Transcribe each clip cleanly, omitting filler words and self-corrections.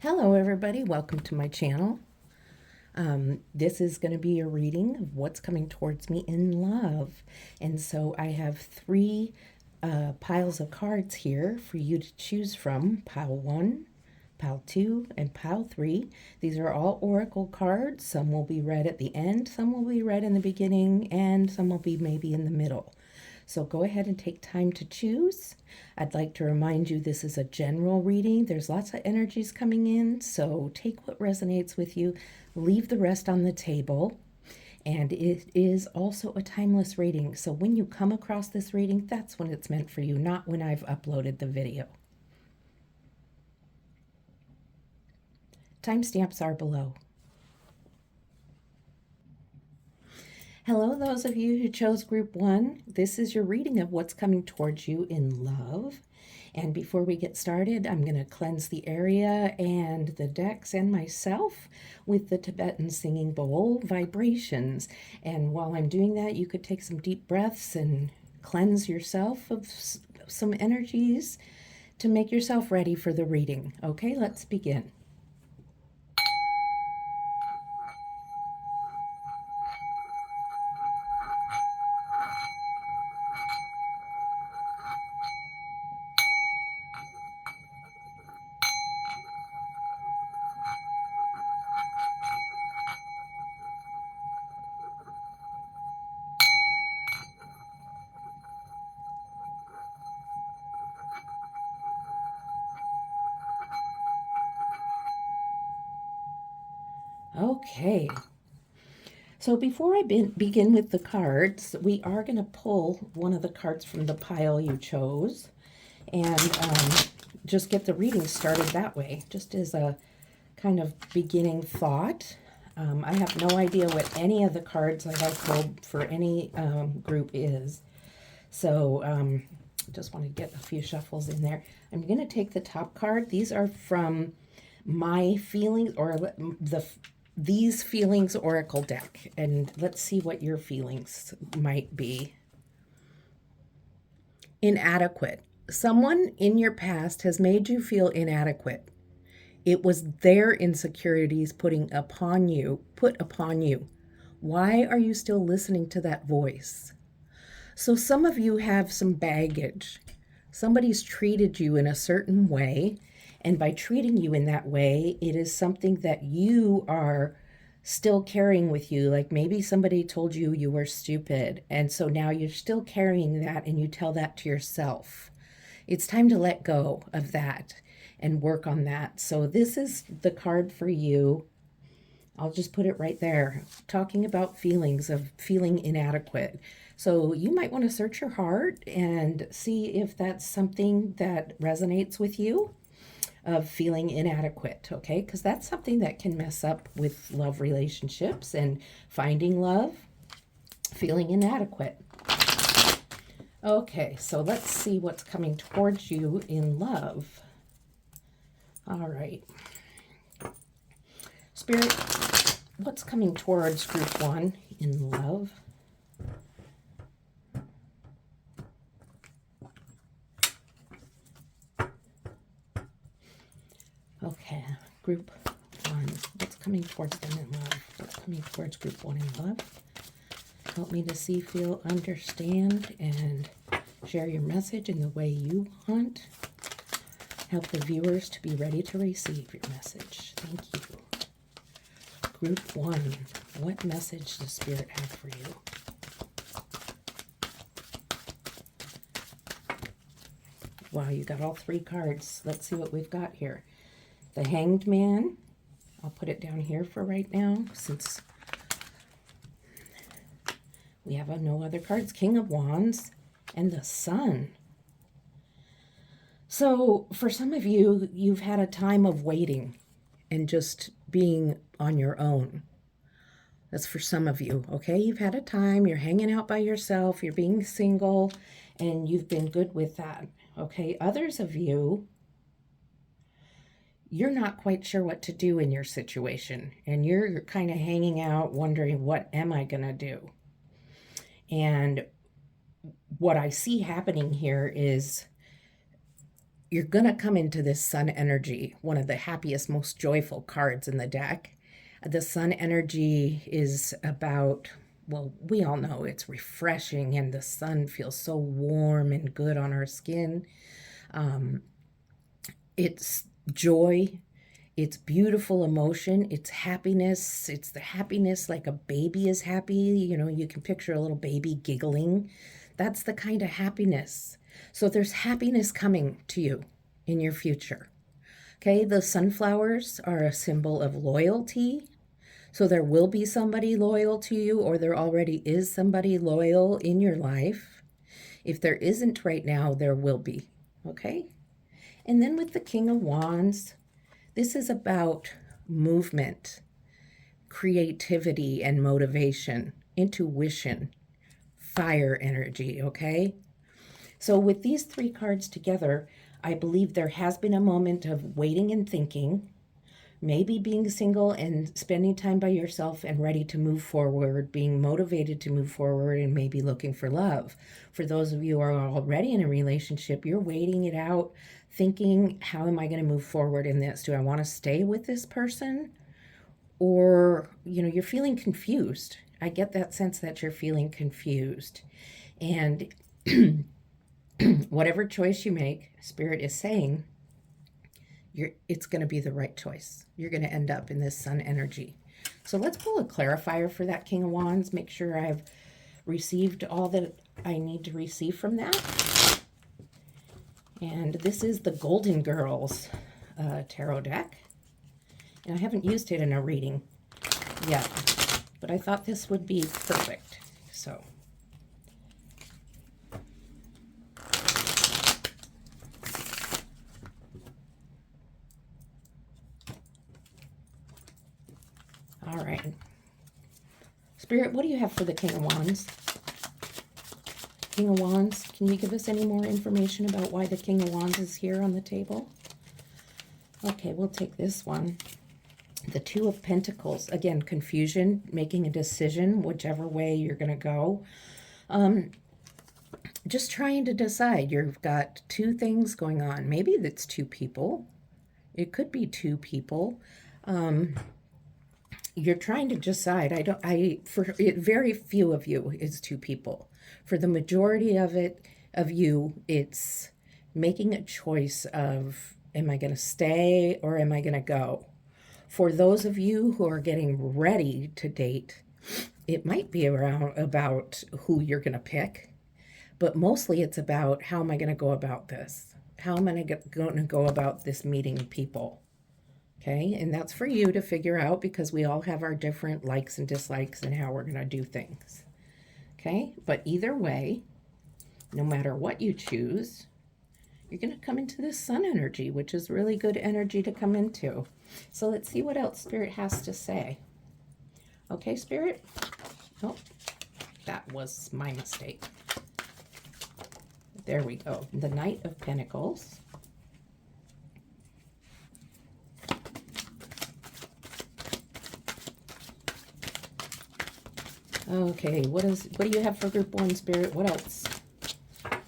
Hello everybody, welcome to my channel. This is going to be a reading of what's coming towards me in love. And so I have three piles of cards here for you to choose from. Pile 1, Pile 2, and Pile 3. These are all oracle cards. Some will be read at the end, some will be read in the beginning, and some will be maybe in the middle. So go ahead and take time to choose. I'd like to remind you this is a general reading. There's lots of energies coming in, so take what resonates with you, leave the rest on the table. And it is also a timeless reading. So when you come across this reading, that's when it's meant for you, not when I've uploaded the video. Timestamps are below. Hello, those of you who chose group 1. This is your reading of what's coming towards you in love. And before we get started, I'm going to cleanse the area and the decks and myself with the Tibetan singing bowl vibrations. And while I'm doing that, you could take some deep breaths and cleanse yourself of some energies to make yourself ready for the reading. Okay, let's begin. Okay. So before I begin with the cards, we are going to pull one of the cards from the pile you chose and just get the reading started that way, just as a kind of beginning thought. I have no idea what any of the cards that I pulled for any group is. So just want to get a few shuffles in there. I'm going to take the top card. These are from my feelings, or these feelings oracle deck, and let's see what your feelings might be. Inadequate. Someone in your past has made you feel inadequate. It was their insecurities put upon you. Why are you still listening to that voice? So some of you have some baggage. Somebody's treated you in a certain way, and by treating you in that way, it is something that you are still carrying with you. Like maybe somebody told you you were stupid, and so now you're still carrying that, and you tell that to yourself. It's time to let go of that and work on that. So this is the card for you. I'll just put it right there, talking about feelings of feeling inadequate. So you might want to search your heart and see if that's something that resonates with you, of feeling inadequate, okay? Because that's something that can mess up with love relationships and finding love, feeling inadequate. Okay, so let's see what's coming towards you in love. All right. Spirit, what's coming towards group 1 in love? Okay, group 1, what's coming towards them in love? What's coming towards group 1 in love? Help me to see, feel, understand, and share your message in the way you want. Help the viewers to be ready to receive your message. Thank you. Group 1, what message does Spirit have for you? Wow, you got all 3 cards. Let's see what we've got here. The Hanged Man. I'll put it down here for right now since we have no other cards. King of Wands and the Sun. So for some of you, you've had a time of waiting and just being on your own. That's for some of you, okay? You've had a time, you're hanging out by yourself, you're being single, and you've been good with that, okay? Others of you, you're not quite sure what to do in your situation, and you're kind of hanging out wondering, what am I going to do? And what I see happening here is you're going to come into this sun energy, one of the happiest, most joyful cards in the deck. The sun energy is about, well, we all know it's refreshing and the sun feels so warm and good on our skin. It's joy, it's beautiful emotion, it's happiness. It's the happiness like a baby is happy. You know, you can picture a little baby giggling. That's the kind of happiness. So there's happiness coming to you in your future. Okay, the sunflowers are a symbol of loyalty. So there will be somebody loyal to you, or there already is somebody loyal in your life. If there isn't right now, there will be. Okay? And then with the King of Wands, this is about movement, creativity and motivation, intuition, fire energy, okay? So with these three cards together, I believe there has been a moment of waiting and thinking, maybe being single and spending time by yourself and ready to move forward, being motivated to move forward, and maybe looking for love. For those of you who are already in a relationship, you're waiting it out, thinking, how am I going to move forward in this? Do I want to stay with this person? Or, you know, you're feeling confused. I get that sense that you're feeling confused. And whatever choice you make, Spirit is saying, it's going to be the right choice. You're going to end up in this sun energy. So let's pull a clarifier for that King of Wands. Make sure I've received all that I need to receive from that. And this is the Golden Girls tarot deck. And I haven't used it in a reading yet, but I thought this would be perfect. So all right. Spirit, what do you have for the King of Wands? King of Wands, can you give us any more information about why the King of Wands is here on the table? Okay, we'll take this one. The Two of Pentacles. Again, confusion, making a decision, whichever way you're going to go. Just trying to decide. You've got two things going on. Maybe that's two people. It could be two people. You're trying to decide. Very few of you is two people. For the majority of you, it's making a choice of, am I going to stay or am I going to go? For those of you who are getting ready to date, it might be about who you're going to pick, but mostly it's about, how am I going to go about this? How am I going to go about this meeting people? Okay, and that's for you to figure out, because we all have our different likes and dislikes and how we're going to do things. Okay, but either way, no matter what you choose, you're going to come into this sun energy, which is really good energy to come into. So let's see what else Spirit has to say. Okay, Spirit? Oh, that was my mistake. There we go. The Knight of Pentacles. Okay, what do you have for group 1, Spirit? What else?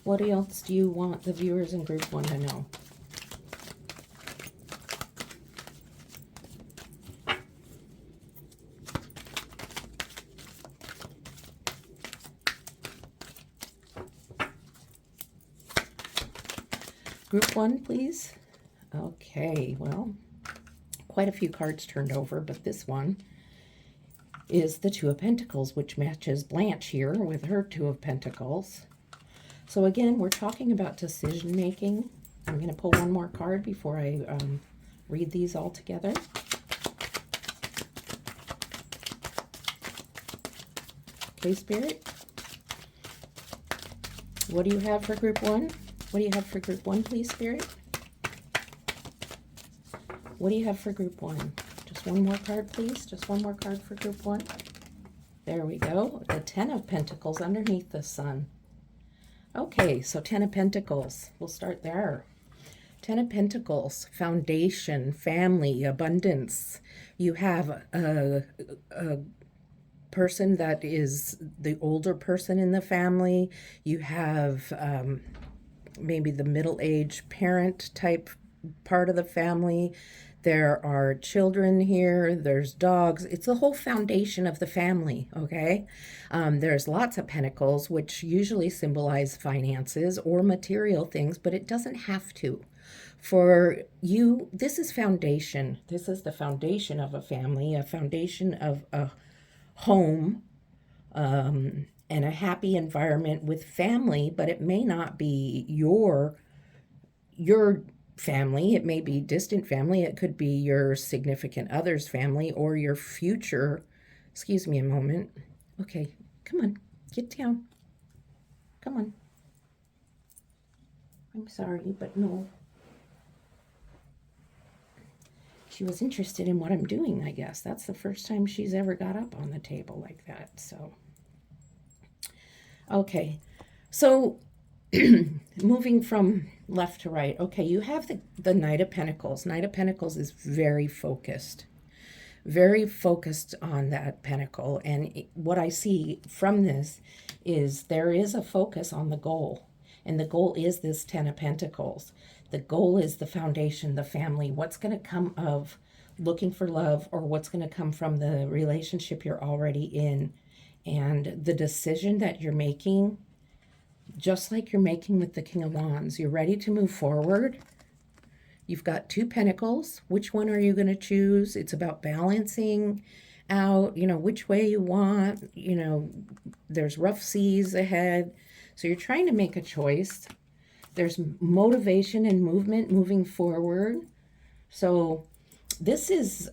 What else do you want the viewers in group 1 to know? Group 1, please. Okay, well, quite a few cards turned over, but this one is the Two of Pentacles, which matches Blanche here with her Two of Pentacles. So again, we're talking about decision making. I'm going to pull one more card before I read these all together. Okay, Spirit. What do you have for group 1? What do you have for group 1, please, Spirit? What do you have for group 1? Just one more card, please. Just one more card for group 1. There we go. The Ten of Pentacles underneath the sun. Okay, so Ten of Pentacles. We'll start there. Ten of Pentacles, foundation, family, abundance. You have a person that is the older person in the family. You have maybe the middle-aged parent type part of the family. There are children here, there's dogs. It's the whole foundation of the family, okay? There's lots of pentacles, which usually symbolize finances or material things, but it doesn't have to. For you, this is foundation. This is the foundation of a family, a foundation of a home, and a happy environment with family, but it may not be your family. It may be distant family. It could be your significant other's family or your future. Excuse me a moment. Okay, come on, get down. Come on. I'm sorry, but no. She was interested in what I'm doing, I guess. That's the first time she's ever got up on the table like that, so. Okay, so moving from left to right. Okay, you have the Knight of Pentacles. Knight of Pentacles is very focused on that pentacle. And what I see from this is there is a focus on the goal. And the goal is this 10 of Pentacles. The goal is the foundation, the family. What's going to come of looking for love, or what's going to come from the relationship you're already in. And the decision that you're making, just like you're making with the King of Wands, you're ready to move forward. You've got 2 pentacles. Which one are you going to choose? It's about balancing out, which way you want. There's rough seas ahead. So you're trying to make a choice. There's motivation and movement moving forward. So this is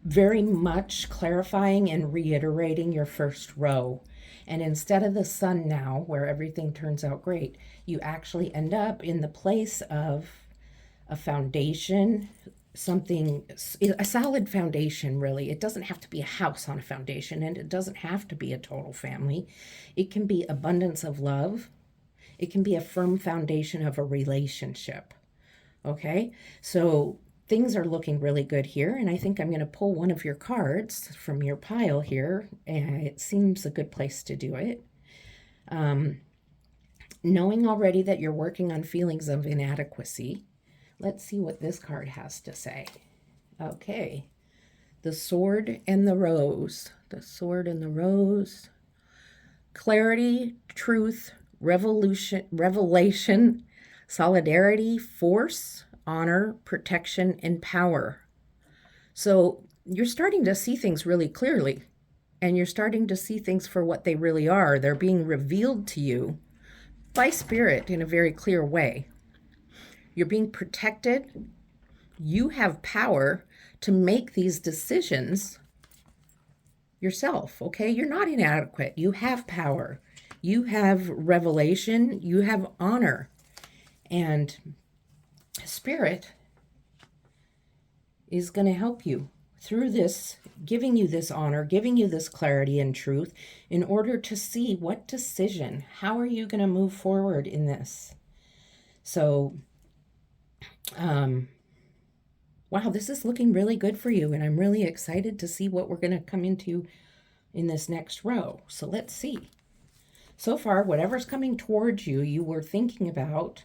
very much clarifying and reiterating your first row. And instead of the sun now, where everything turns out great, you actually end up in the place of a foundation, a solid foundation, really. It doesn't have to be a house on a foundation, and it doesn't have to be a total family. It can be abundance of love. It can be a firm foundation of a relationship. Okay, so things are looking really good here, and I think I'm going to pull one of your cards from your pile here, and it seems a good place to do it. Knowing already that you're working on feelings of inadequacy, let's see what this card has to say. Okay, the Sword and the Rose. The Sword and the Rose. Clarity, truth, revelation, solidarity, force, honor, protection, and power. So you're starting to see things really clearly, and you're starting to see things for what they really are. They're being revealed to you by Spirit in a very clear way. You're being protected. You have power to make these decisions yourself, okay? You're not inadequate. You have power. You have revelation. You have honor. And Spirit is going to help you through this, giving you this honor, giving you this clarity and truth in order to see what decision, how are you going to move forward in this? So, wow, this is looking really good for you, and I'm really excited to see what we're going to come into in this next row. So let's see. So far, whatever's coming towards you, you were thinking about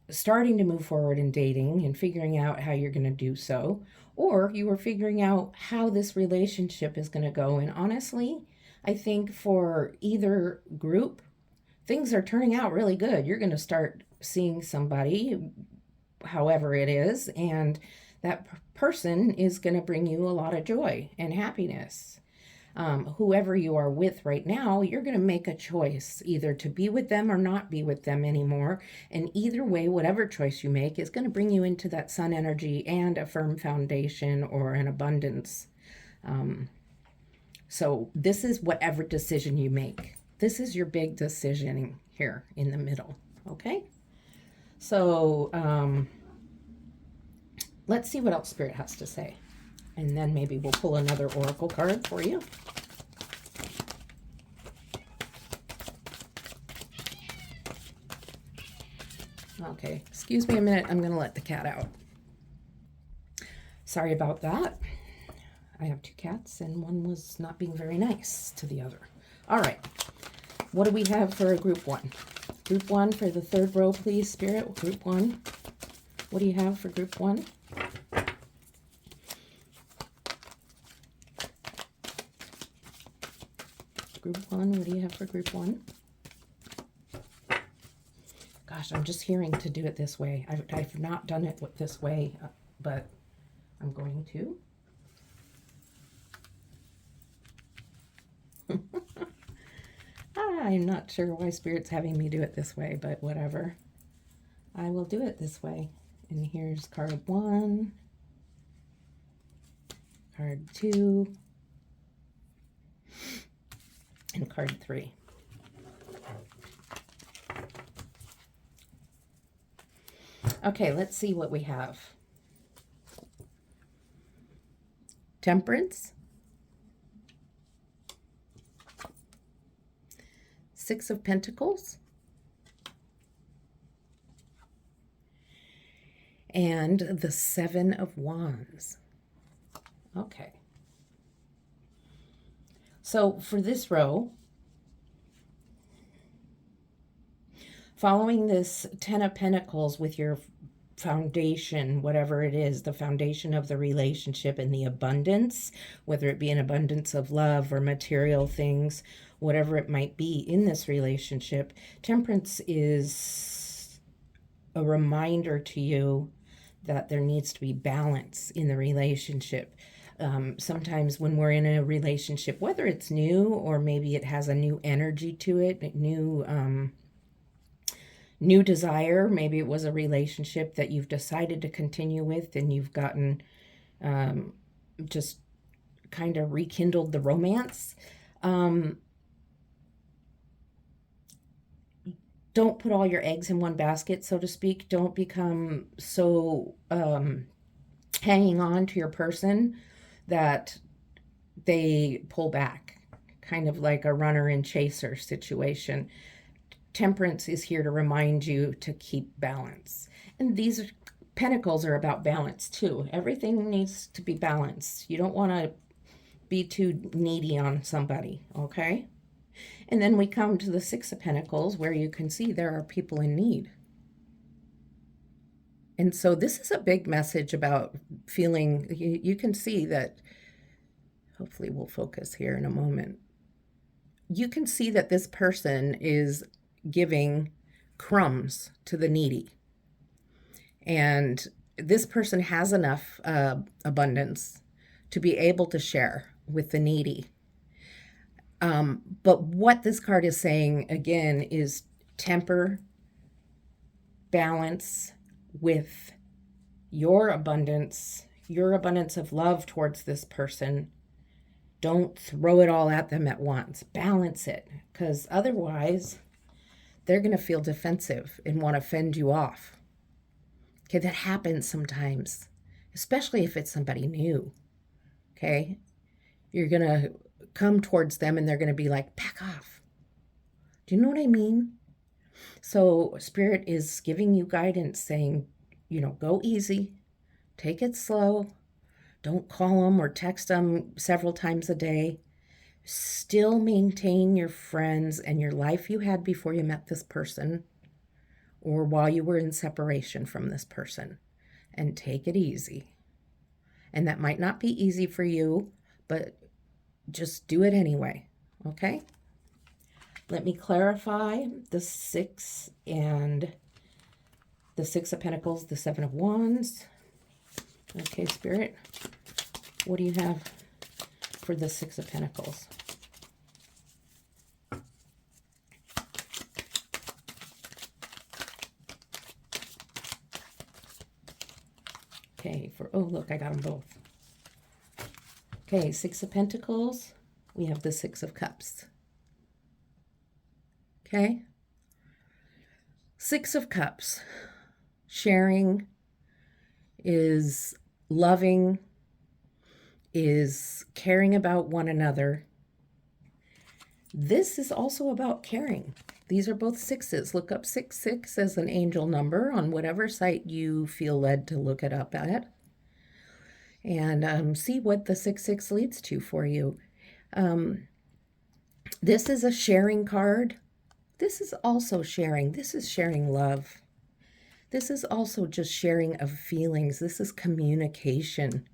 starting to move forward in dating and figuring out how you're going to do so, or you were figuring out how this relationship is going to go. And honestly, I think for either group, things are turning out really good. You're going to start seeing somebody, however it is, and that person is going to bring you a lot of joy and happiness. Whoever you are with right now, you're going to make a choice either to be with them or not be with them anymore. And either way, whatever choice you make is going to bring you into that sun energy and a firm foundation or an abundance. So this is whatever decision you make. This is your big decision here in the middle. Okay. So let's see what else Spirit has to say. And then maybe we'll pull another oracle card for you. Okay, excuse me a minute. I'm going to let the cat out. Sorry about that. I have 2 cats, and one was not being very nice to the other. All right. What do we have for a group one? Group one for the third row, please, Spirit. Group one. What do you have for group one? Group one, what do you have for group one? Gosh, I'm just hearing to do it this way. I've not done it this way, but I'm going to. I'm not sure why Spirit's having me do it this way, but whatever. I will do it this way. And here's card one, card two, and card three. Okay, let's see what we have. Temperance, Six of Pentacles, and the Seven of Wands. Okay. So for this row, following this Ten of Pentacles with your foundation, whatever it is, the foundation of the relationship and the abundance, whether it be an abundance of love or material things, whatever it might be in this relationship, Temperance is a reminder to you that there needs to be balance in the relationship. Sometimes when we're in a relationship, whether it's new or maybe it has a new energy to it, new desire, maybe it was a relationship that you've decided to continue with and you've gotten just kind of rekindled the romance. Don't put all your eggs in one basket, so to speak. Don't become so hanging on to your person that they pull back, kind of like a runner and chaser situation. Temperance is here to remind you to keep balance. And these pentacles are about balance too. Everything needs to be balanced. You don't want to be too needy on somebody, okay? And then we come to the Six of Pentacles, where you can see there are people in need. And so this is a big message about feeling, you can see that, hopefully we'll focus here in a moment. You can see that this person is giving crumbs to the needy. And this person has enough abundance to be able to share with the needy. But what this card is saying, again, is temper, balance with your abundance of love towards this person. Don't throw it all at them at once. Balance it, because otherwise they're going to feel defensive and want to fend you off. Okay, that happens sometimes, especially if it's somebody new. Okay, you're going to come towards them and they're going to be like, back off. Do you know what I mean? So Spirit is giving you guidance saying, go easy, take it slow. Don't call them or text them several times a day. Still maintain your friends and your life you had before you met this person or while you were in separation from this person, and take it easy. And that might not be easy for you, but just do it anyway, okay? Let me clarify the Six and the Six of Pentacles, the Seven of Wands. Okay, Spirit, what do you have for the Six of Pentacles? Okay, oh, look, I got them both. Okay, Six of Pentacles, we have the Six of Cups. Okay? Six of Cups. Sharing is loving, is caring about one another. This is also about caring. These are both sixes. Look up 66 as an angel number on whatever site you feel led to look it up at. And see what the 66 leads to for you. This is a sharing card. This is also sharing. This is sharing love. This is also just sharing of feelings. This is communication.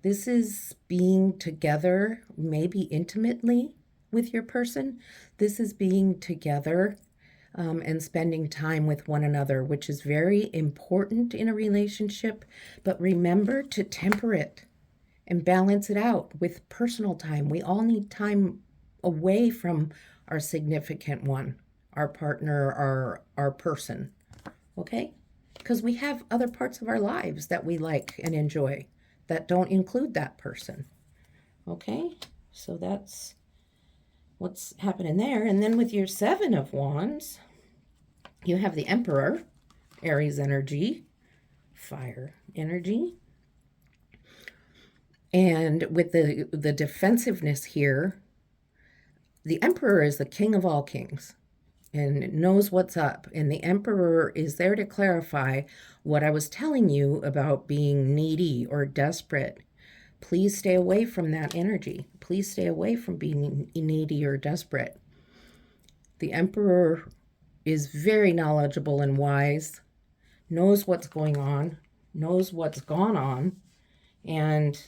This is being together, maybe intimately with your person. This is being together and spending time with one another, which is very important in a relationship. But remember to temper it and balance it out with personal time. We all need time away from our significant one, our partner, our person, okay? Because we have other parts of our lives that we like and enjoy that don't include that person, okay? So that's what's happening there. And then with your Seven of Wands, you have the Emperor, Aries energy, fire energy. And with the defensiveness here, the Emperor is the king of all kings and knows what's up. And the Emperor is there to clarify what I was telling you about being needy or desperate. Please stay away from that energy. Please stay away from being needy or desperate. The Emperor is very knowledgeable and wise, knows what's going on, knows what's gone on, and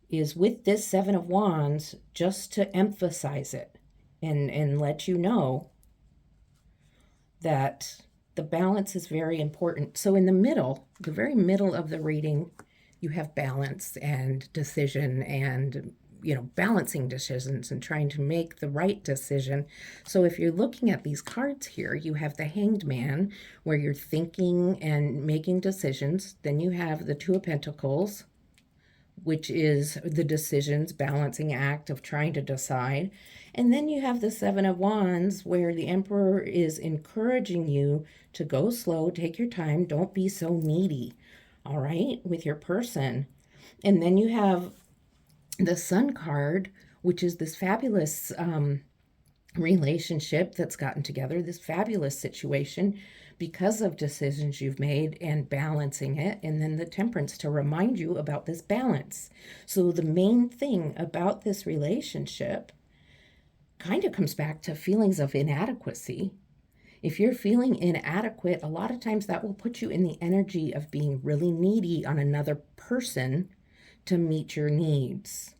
is with this Seven of Wands just to emphasize it and let you know that the balance is very important. So in the middle, the very middle of the reading, you have balance and decision and, balancing decisions and trying to make the right decision. So if you're looking at these cards here, you have the Hanged Man where you're thinking and making decisions. Then you have the Two of Pentacles, which is the decisions, balancing act of trying to decide. And then you have the Seven of Wands, where the Emperor is encouraging you to go slow, take your time, don't be so needy, all right, with your person. And then you have the Sun card, which is this fabulous relationship that's gotten together, this fabulous situation because of decisions you've made and balancing it, and then the Temperance to remind you about this balance. So the main thing about this relationship kind of comes back to feelings of inadequacy. If you're feeling inadequate, a lot of times that will put you in the energy of being really needy on another person to meet your needs.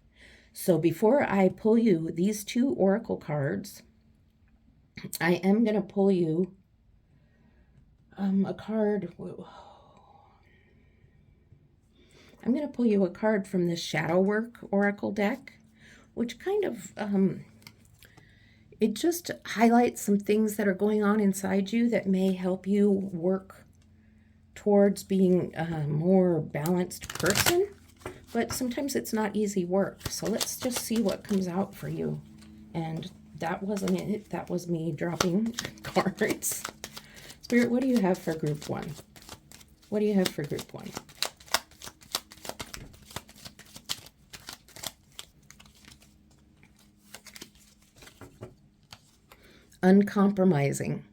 So before I pull you these two oracle cards, I am going to pull you a card. I'm going to pull you a card from the Shadow Work Oracle deck, which kind of, it just highlights some things that are going on inside you that may help you work towards being a more balanced person. But sometimes it's not easy work. So let's just see what comes out for you. And that wasn't it. That was me dropping cards. Spirit, what do you have for group one? What do you have for group one? Uncompromising.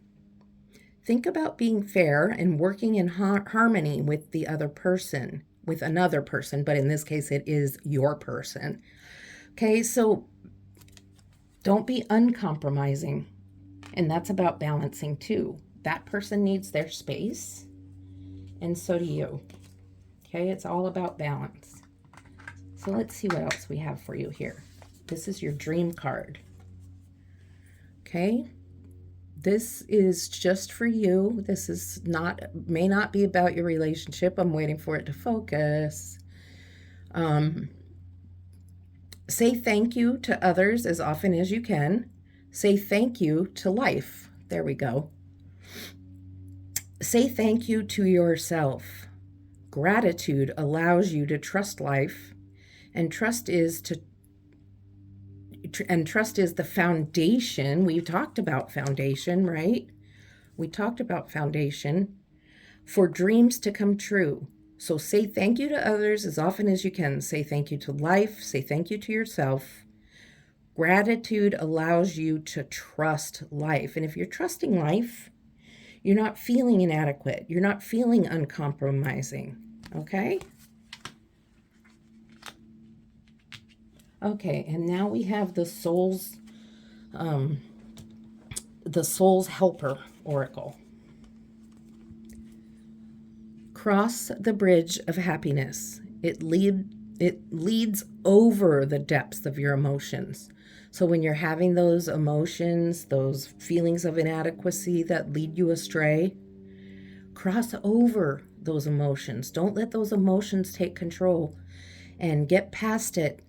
Think about being fair and working in harmony with the other person, with another person, but in this case, it is your person. Okay, so don't be uncompromising. And that's about balancing too. That person needs their space, and so do you. Okay, it's all about balance. So let's see what else we have for you here. This is your dream card. Okay, this is just for you. This is not, may not be about your relationship. I'm waiting for it to focus. Say thank you to others as often as you can. Say thank you to life. There we go. Say thank you to yourself. Gratitude allows you to trust life, and trust is the foundation. We talked about foundation, right? We talked about foundation for dreams to come true. So say thank you to others as often as you can. Say thank you to life. Say thank you to yourself. Gratitude allows you to trust life. And if you're trusting life, you're not feeling inadequate. You're not feeling uncompromising. Okay? Okay, and now we have the Soul's the Soul's Helper Oracle. Cross the bridge of happiness. It leads over the depths of your emotions. So when you're having those emotions, those feelings of inadequacy that lead you astray, cross over those emotions. Don't let those emotions take control, and get past it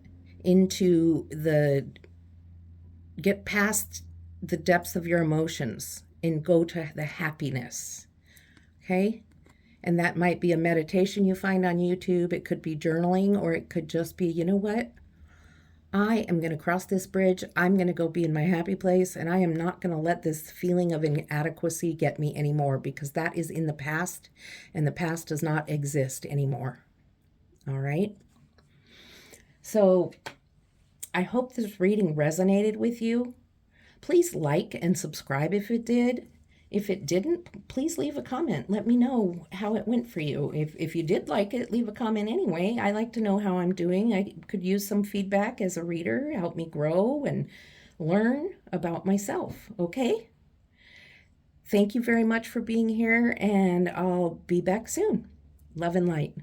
get past the depths of your emotions and go to the happiness. Okay? And that might be a meditation you find on YouTube. It could be journaling, or it could just be, you know what? I am going to cross this bridge. I'm going to go be in my happy place, and I am not going to let this feeling of inadequacy get me anymore, because that is in the past, and the past does not exist anymore. All right? So I hope this reading resonated with you. Please like and subscribe if it did. If it didn't, please leave a comment. Let me know how it went for you. If you did like it, leave a comment anyway. I like to know how I'm doing. I could use some feedback as a reader, help me grow and learn about myself, okay? Thank you very much for being here, and I'll be back soon. Love and light.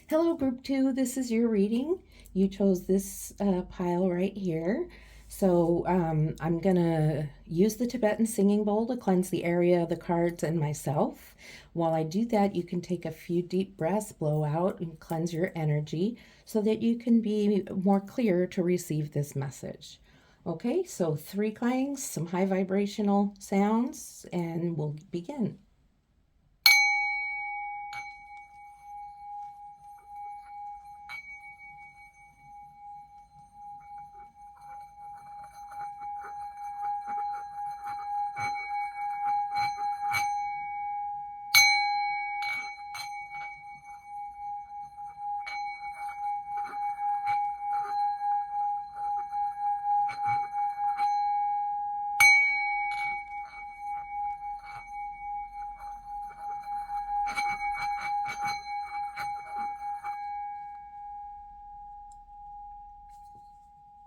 Hello, Group 2. This is your reading. You chose this pile right here. So I'm going to use the Tibetan singing bowl to cleanse the area, the cards, and myself. While I do that, you can take a few deep breaths, blow out, and cleanse your energy so that you can be more clear to receive this message. Okay, so 3 clangs, some high vibrational sounds, and we'll begin.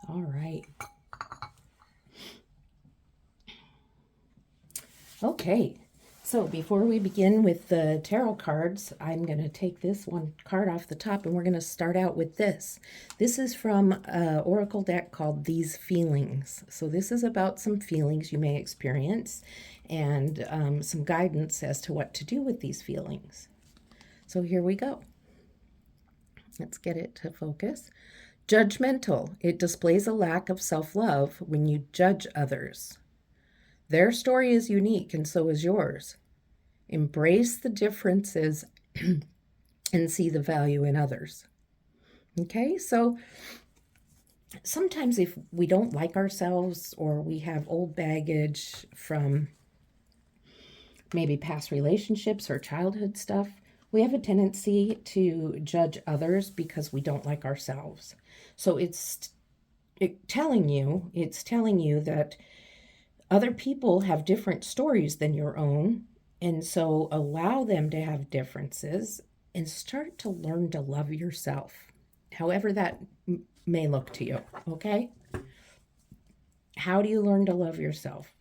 All right. Okay, so before we begin with the tarot cards, I'm going to take this one card off the top, and we're going to start out with this. This is from an oracle deck called These Feelings. So this is about some feelings you may experience, and some guidance as to what to do with these feelings. So here we go. Let's get it to focus. Judgmental. It displays a lack of self-love when you judge others. Their story is unique, and so is yours. Embrace the differences and see the value in others. Okay, so sometimes if we don't like ourselves, or we have old baggage from maybe past relationships or childhood stuff, we have a tendency to judge others because we don't like ourselves. So it's telling you that other people have different stories than your own, and so allow them to have differences and start to learn to love yourself, however that may look to you, okay? How do you learn to love yourself?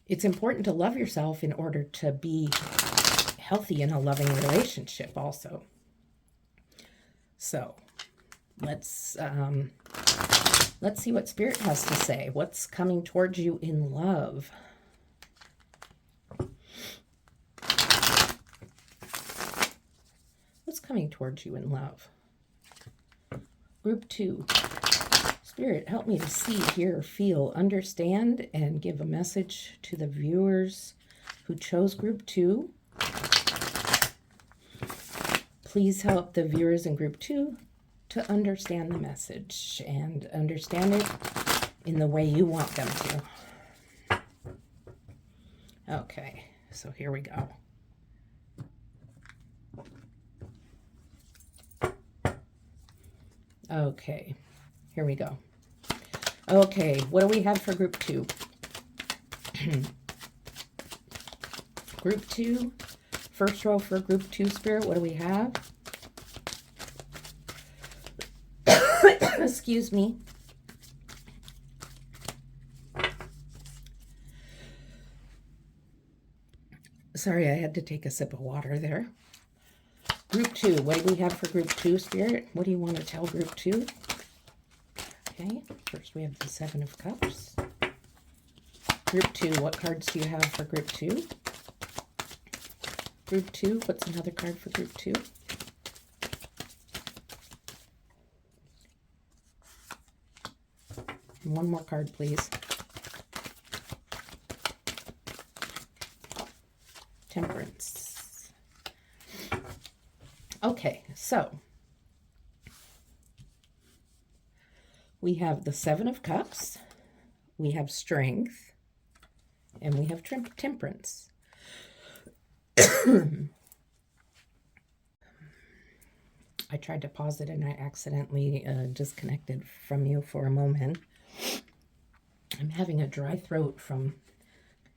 It's important to love yourself in order to be healthy in a loving relationship also. So let's see what Spirit has to say. What's coming towards you in love? What's coming towards you in love? Group 2. Spirit, help me to see, hear, feel, understand, and give a message to the viewers who chose Group 2. Please help the viewers in Group 2 to understand the message and understand it in the way you want them to. Okay, so here we go. Okay, here we go. Okay, what do we have for Group 2? Group 2, first row for Group 2, Spirit, what do we have? Excuse me. Sorry, I had to take a sip of water there. Group 2. What do we have for Group 2, Spirit? What do you want to tell Group 2? Okay, first we have the Seven of Cups. Group 2, what cards do you have for Group 2? Group 2, what's another card for Group 2? And one more card, please. Temperance. Okay, so we have the Seven of Cups, we have Strength, and we have Temperance. I tried to pause it and I accidentally disconnected from you for a moment. I'm having a dry throat from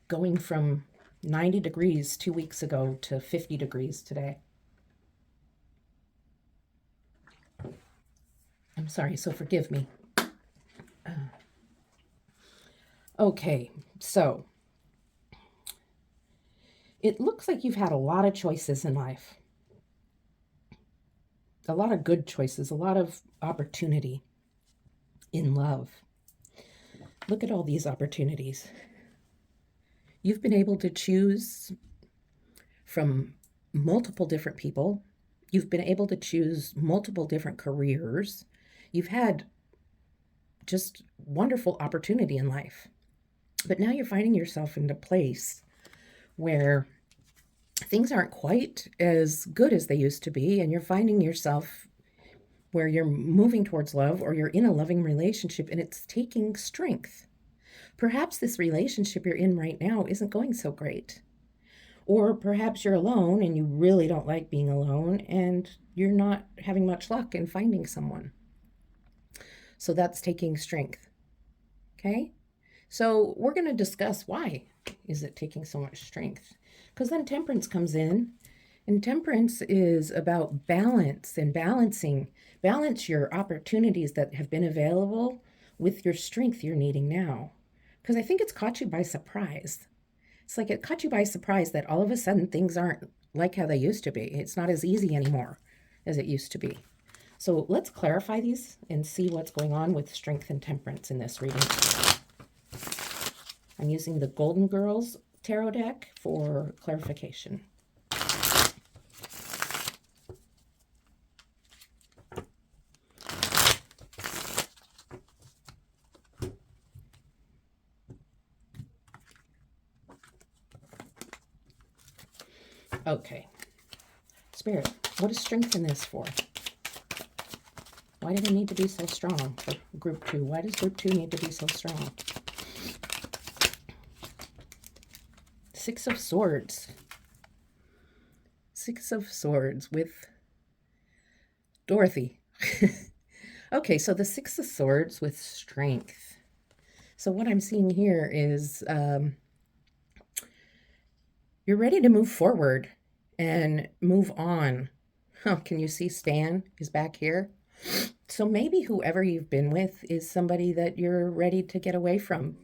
going from 90 degrees 2 weeks ago to 50 degrees today. I'm sorry, so forgive me. Okay, so it looks like you've had a lot of choices in life. A lot of good choices, a lot of opportunity in love. Look at all these opportunities. You've been able to choose from multiple different people. You've been able to choose multiple different careers. You've had just wonderful opportunity in life. But now you're finding yourself in a place where things aren't quite as good as they used to be, and you're finding yourself where you're moving towards love, or you're in a loving relationship and it's taking strength. Perhaps this relationship you're in right now isn't going so great. Or perhaps you're alone and you really don't like being alone and you're not having much luck in finding someone. So that's taking strength. Okay? So we're going to discuss why is it taking so much strength. Because then Temperance comes in, and Temperance is about balance and balancing. Balance your opportunities that have been available with your strength you're needing now. Because I think it's caught you by surprise. It's like it caught you by surprise that all of a sudden things aren't like how they used to be. It's not as easy anymore as it used to be. So let's clarify these and see what's going on with strength and temperance in this reading. I'm using the Golden Girls Tarot deck for clarification. Okay. Spirit, what is strength in this for? Why did it need to be so strong for Group 2? Why does Group 2 need to be so strong? Six of Swords. Six of Swords with Dorothy. Okay, so the Six of Swords with strength. So what I'm seeing here is you're ready to move forward and move on. Oh, can you see Stan is back here? So maybe whoever you've been with is somebody that you're ready to get away from.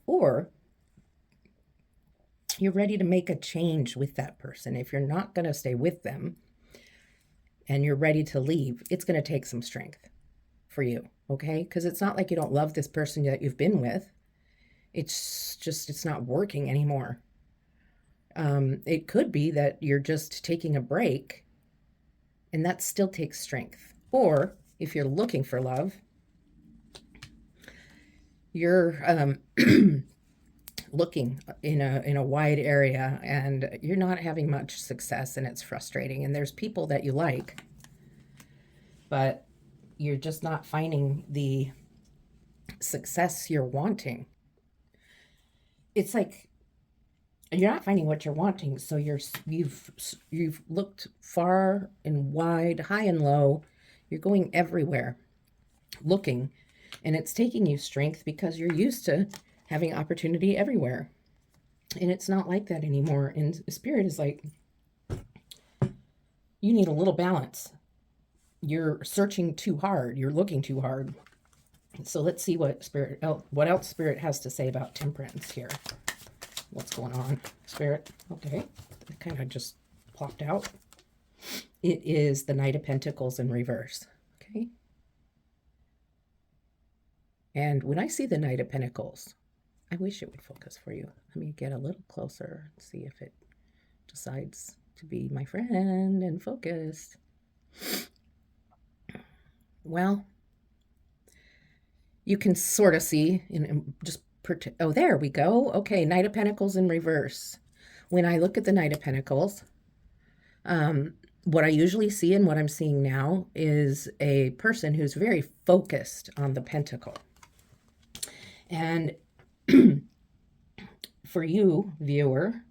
Or you're ready to make a change with that person. If you're not going to stay with them and you're ready to leave, it's going to take some strength for you, okay? Because it's not like you don't love this person that you've been with. It's just, it's not working anymore. It could be that you're just taking a break, and that still takes strength. Or if you're looking for love, you're looking in a wide area and you're not having much success, and it's frustrating, and there's people that you like, but you're just not finding the success you're wanting. It's like you're not finding what you're wanting, so you've looked far and wide, high and low. You're going everywhere looking, and it's taking you strength because you're used to having opportunity everywhere. And it's not like that anymore. And Spirit is like, you need a little balance. You're searching too hard. You're looking too hard. So let's see what else Spirit has to say about temperance here. What's going on, Spirit? Okay. It kind of just plopped out. It is the Knight of Pentacles in reverse. Okay. And when I see the Knight of Pentacles, I wish it would focus for you. Let me get a little closer and see if it decides to be my friend and focused. Well, you can sort of see, oh, there we go. Okay, Knight of Pentacles in reverse. When I look at the Knight of Pentacles, what I usually see and what I'm seeing now is a person who's very focused on the pentacle. And for you, viewer,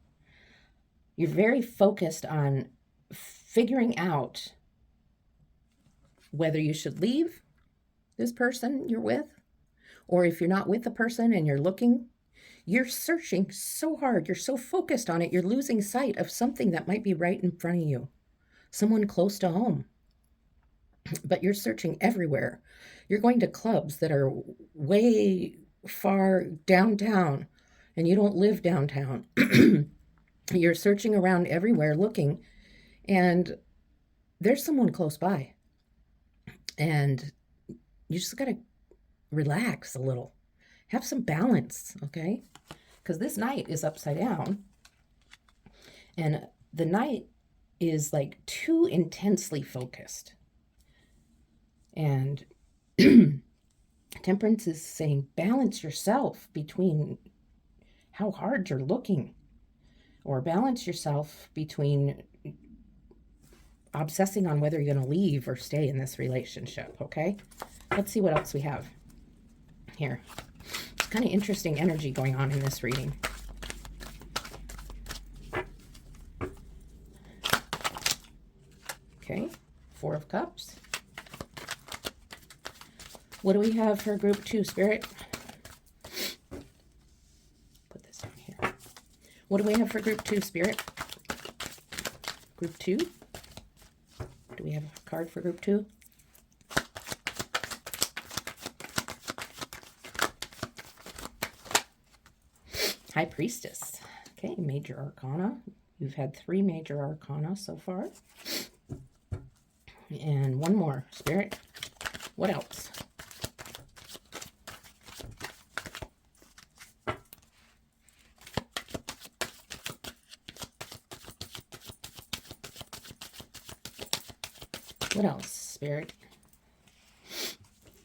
you're very focused on figuring out whether you should leave this person you're with, or if you're not with the person and you're looking, you're searching so hard, you're so focused on it, you're losing sight of something that might be right in front of you, someone close to home. But you're searching everywhere. You're going to clubs that are way far downtown, and you don't live downtown. You're searching around everywhere looking, and there's someone close by. And you just got to relax a little. Have some balance, okay? Because this Knight is upside down. And the Knight is like too intensely focused. And Temperance is saying balance yourself between how hard you're looking, or balance yourself between obsessing on whether you're going to leave or stay in this relationship, okay? Let's see what else we have here. It's kind of interesting energy going on in this reading. Okay, Four of Cups. What do we have for group 2, Spirit? Put this down here. What do we have for group 2, Spirit? Group 2? Do we have a card for group 2? High Priestess. Okay, Major Arcana. You've had 3 Major Arcana so far. And one more, Spirit. What else? What else, Spirit?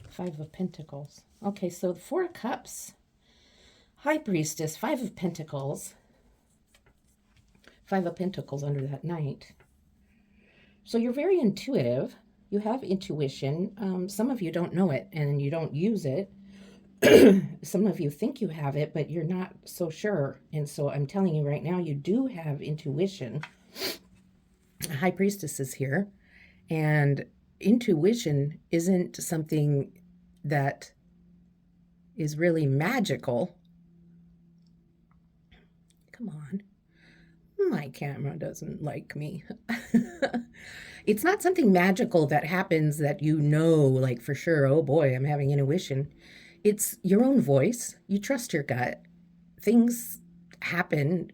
5 of Pentacles. Okay, so 4 Cups. High Priestess, 5 of Pentacles. 5 of Pentacles under that Knight. So you're very intuitive. You have intuition. Some of you don't know it and you don't use it. Some of you think you have it, but you're not so sure. And so I'm telling you right now, you do have intuition. High Priestess is here. And intuition isn't something that is really magical. Come on. My camera doesn't like me. It's not something magical that happens that you know, like for sure, oh boy, I'm having intuition. It's your own voice. You trust your gut. Things happen.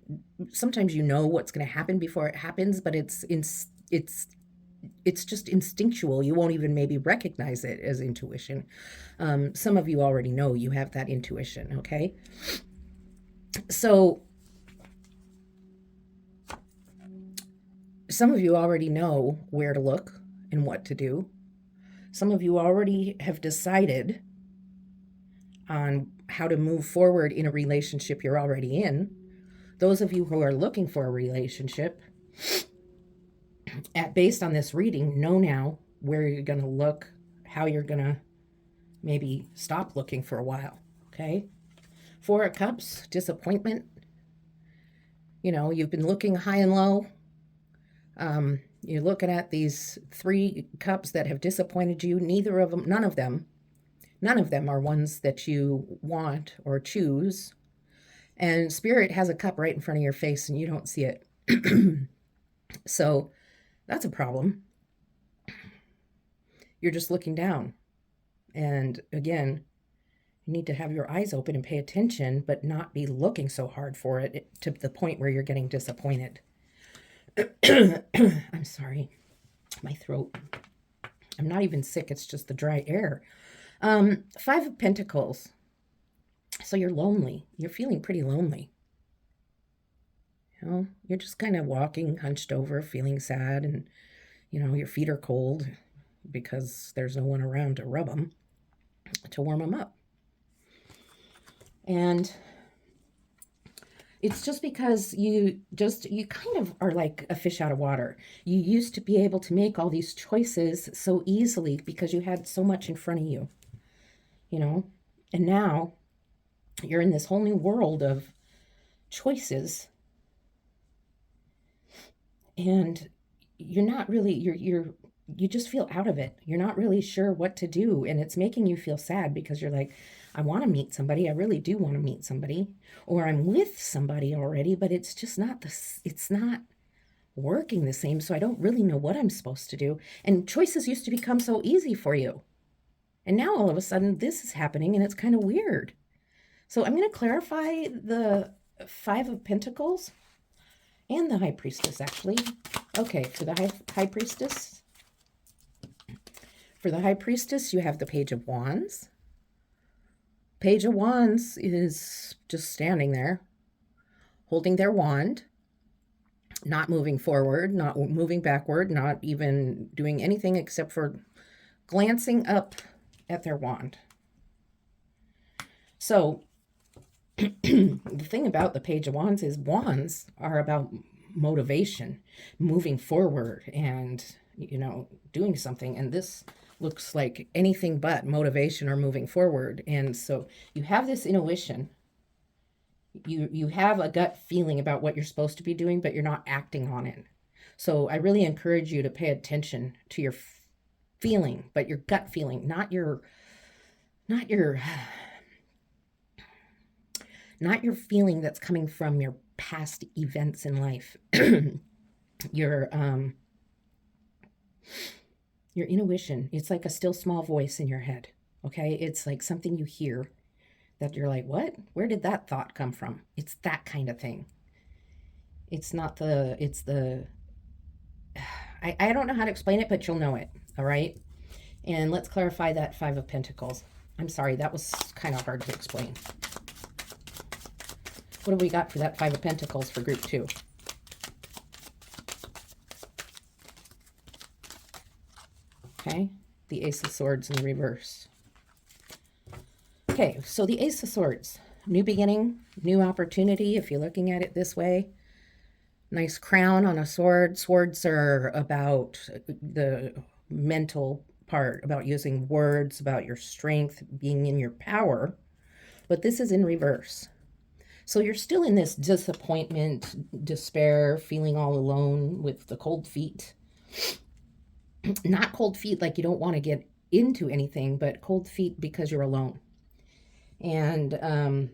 Sometimes you know what's going to happen before it happens, but it's just instinctual. You won't even maybe recognize it as intuition. Some of you already know you have that intuition, okay? So some of you already know where to look and what to do. Some of you already have decided on how to move forward in a relationship you're already in. Those of you who are looking for a relationship, based on this reading, know now where you're going to look, how you're going to maybe stop looking for a while, okay? 4 of Cups, disappointment. You know, you've been looking high and low. You're looking at these 3 cups that have disappointed you. None of them are ones that you want or choose. And Spirit has a cup right in front of your face and you don't see it. So that's a problem. You're just looking down. And again, you need to have your eyes open and pay attention, but not be looking so hard for it to the point where you're getting disappointed. I'm sorry, my throat. I'm not even sick, it's just the dry air. Five of Pentacles. So you're lonely. You're feeling pretty lonely. You know, you're just kind of walking hunched over, feeling sad, and your feet are cold because there's no one around to rub them, to warm them up. And it's just because you kind of are like a fish out of water. You used to be able to make all these choices so easily because you had so much in front of you, and now you're in this whole new world of choices, and you're not really, you just feel out of it. You're not really sure what to do, and it's making you feel sad because you're like, I want to meet somebody. I really do want to meet somebody, or I'm with somebody already, but it's just not it's not working the same. So I don't really know what I'm supposed to do. And choices used to become so easy for you. And now all of a sudden this is happening and it's kind of weird. So I'm going to clarify the Five of Pentacles and the High Priestess, actually. Okay, for the High Priestess. For the High Priestess, you have the Page of Wands. Page of Wands is just standing there, holding their wand, not moving forward, not moving backward, not even doing anything except for glancing up at their wand. So the thing about the Page of Wands is wands are about motivation, moving forward, and doing something. And this looks like anything but motivation or moving forward. And so you have this intuition. You have a gut feeling about what you're supposed to be doing, but you're not acting on it. So I really encourage you to pay attention to your feeling, but your gut feeling, not your feeling that's coming from your past events in life. your intuition. It's like a still small voice in your head. Okay, it's like something you hear that you're like, what? Where did that thought come from? It's that kind of thing. It's not the, it's the, I don't know how to explain it, but you'll know it. All right. And let's clarify that Five of Pentacles. I'm sorry, that was kind of hard to explain. What have we got for that Five of Pentacles for group 2? Okay, the Ace of Swords in the reverse. Okay, so the Ace of Swords, new beginning, new opportunity, if you're looking at it this way. Nice crown on a sword. Swords are about the mental part, about using words, about your strength, being in your power. But this is in reverse. So you're still in this disappointment, despair, feeling all alone with the cold feet. Not cold feet like you don't want to get into anything, but cold feet because you're alone. And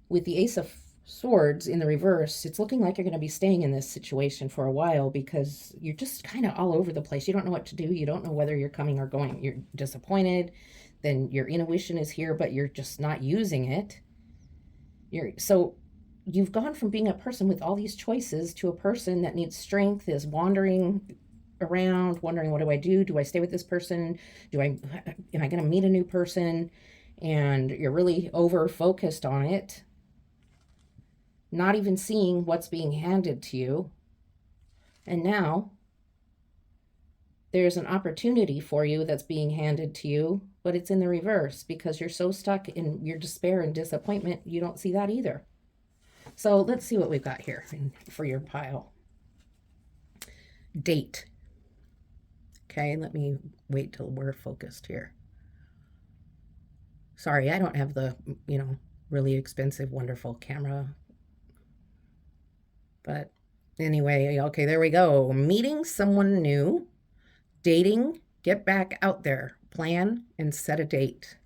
with the Ace of Swords in the reverse, it's looking like you're going to be staying in this situation for a while because you're just kind of all over the place. You don't know what to do. You don't know whether you're coming or going. You're disappointed. Then your intuition is here, but you're just not using it. So you've gone from being a person with all these choices to a person that needs strength, is wandering around, wondering, what do I do? Do I stay with this person? Am I going to meet a new person? And you're really over focused on it, not even seeing what's being handed to you. And now there's an opportunity for you that's being handed to you, but it's in the reverse because you're so stuck in your despair and disappointment, you don't see that either. So let's see what we've got here for your pile. Date. Okay, let me wait till we're focused here. Sorry, I don't have the, really expensive, wonderful camera. But anyway, okay, there we go. Meeting someone new, dating, get back out there, plan and set a date.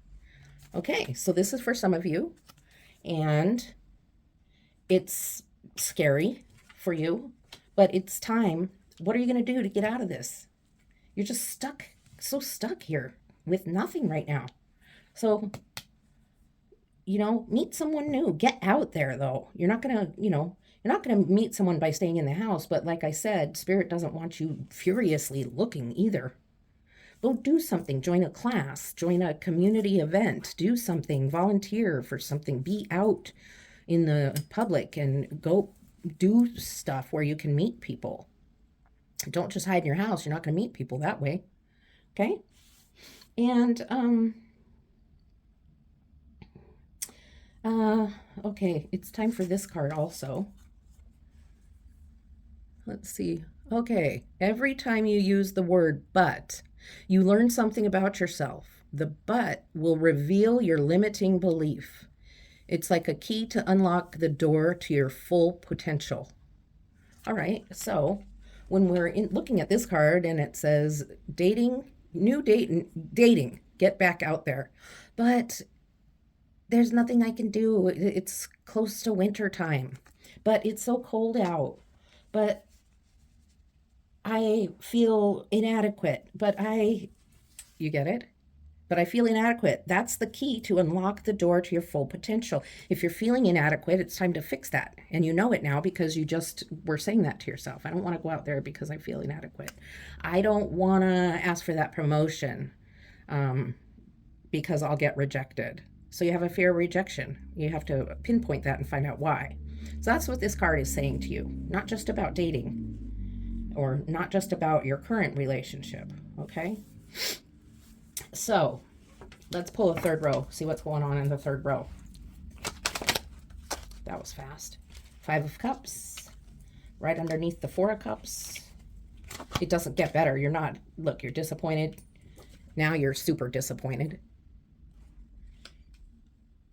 Okay, so this is for some of you, and it's scary for you, but it's time. What are you going to do to get out of this? You're just stuck, so stuck here with nothing right now. So, meet someone new. Get out there, though. You're not going to, You're not going to meet someone by staying in the house, but like I said, Spirit doesn't want you furiously looking either. Go do something, join a class, join a community event, do something, volunteer for something, be out in the public and go do stuff where you can meet people. Don't just hide in your house. You're not going to meet people that way. Okay? And okay, it's time for this card also. Let's see. Okay, every time you use the word but, you learn something about yourself. The but will reveal your limiting belief. It's like a key to unlock the door to your full potential. All right, so when we're looking at this card and it says dating, dating, get back out there. But there's nothing I can do. It's close to winter time, but it's so cold out. But I feel inadequate. You get it? But I feel inadequate. That's the key to unlock the door to your full potential. If you're feeling inadequate, it's time to fix that. And you know it now because you just were saying that to yourself. I don't want to go out there because I feel inadequate. I don't want to ask for that promotion because I'll get rejected. So you have a fear of rejection. You have to pinpoint that and find out why. So that's what this card is saying to you. Not just about dating or not just about your current relationship. Okay? So let's pull a third row, see what's going on in the third row. That was fast. 5 of Cups, right underneath the 4 of Cups. It doesn't get better. You're not, look, you're disappointed. Now you're super disappointed.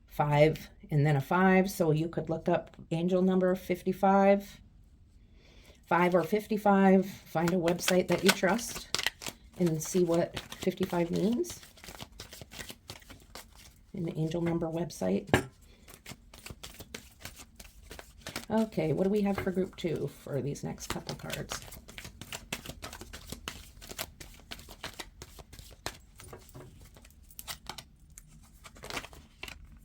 5 and then a 5, so you could look up angel number 55. 5 or 55, find a website that you trust and see what 55 means. An angel number website. Okay, what do we have for group 2 for these next couple cards?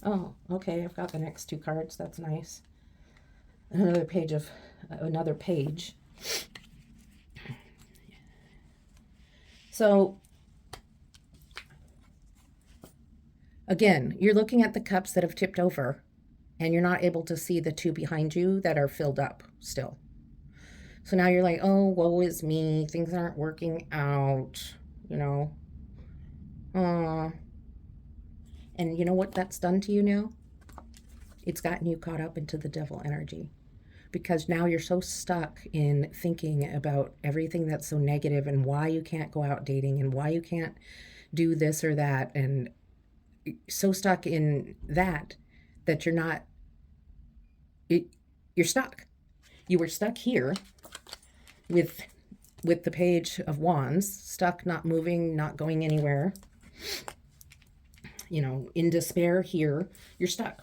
Oh, okay, I've got the next 2 cards. That's nice. Another page. So again, you're looking at the cups that have tipped over and you're not able to see the 2 behind you that are filled up still. So now you're like, oh, woe is me. Things aren't working out, you know. And you know what that's done to you now? It's gotten you caught up into the devil energy. Because now you're so stuck in thinking about everything that's so negative and why you can't go out dating and why you can't do this or that, and so stuck in that you're stuck. You were stuck here with the Page of Wands, stuck, not moving, not going anywhere, you know, in despair here. You're stuck.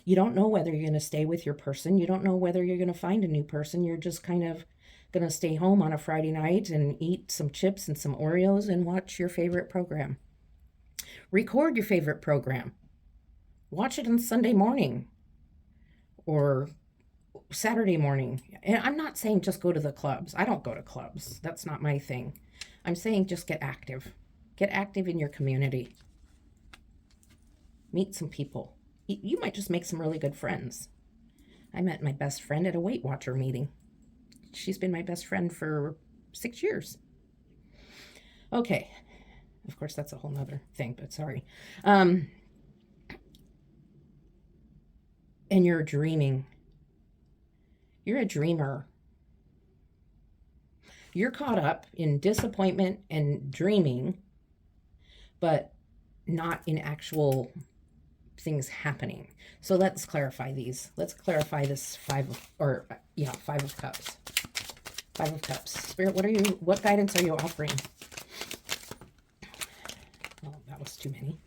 You don't know whether you're going to stay with your person. You don't know whether you're going to find a new person. You're just kind of going to stay home on a Friday night and eat some chips and some Oreos and watch your favorite program. Record your favorite program. Watch it on Sunday morning or Saturday morning. And I'm not saying just go to the clubs. I don't go to clubs. That's not my thing. I'm saying just get active. Get active in your community. Meet some people. You might just make some really good friends. I met my best friend at a Weight Watcher meeting. She's been my best friend for 6 years. Okay. Of course, that's a whole nother thing, but sorry. And you're dreaming. You're a dreamer. You're caught up in disappointment and dreaming, but not in actual things happening. So let's clarify these. Let's clarify this 5 of Cups. 5 of Cups. Spirit, what guidance are you offering? Oh, that was too many.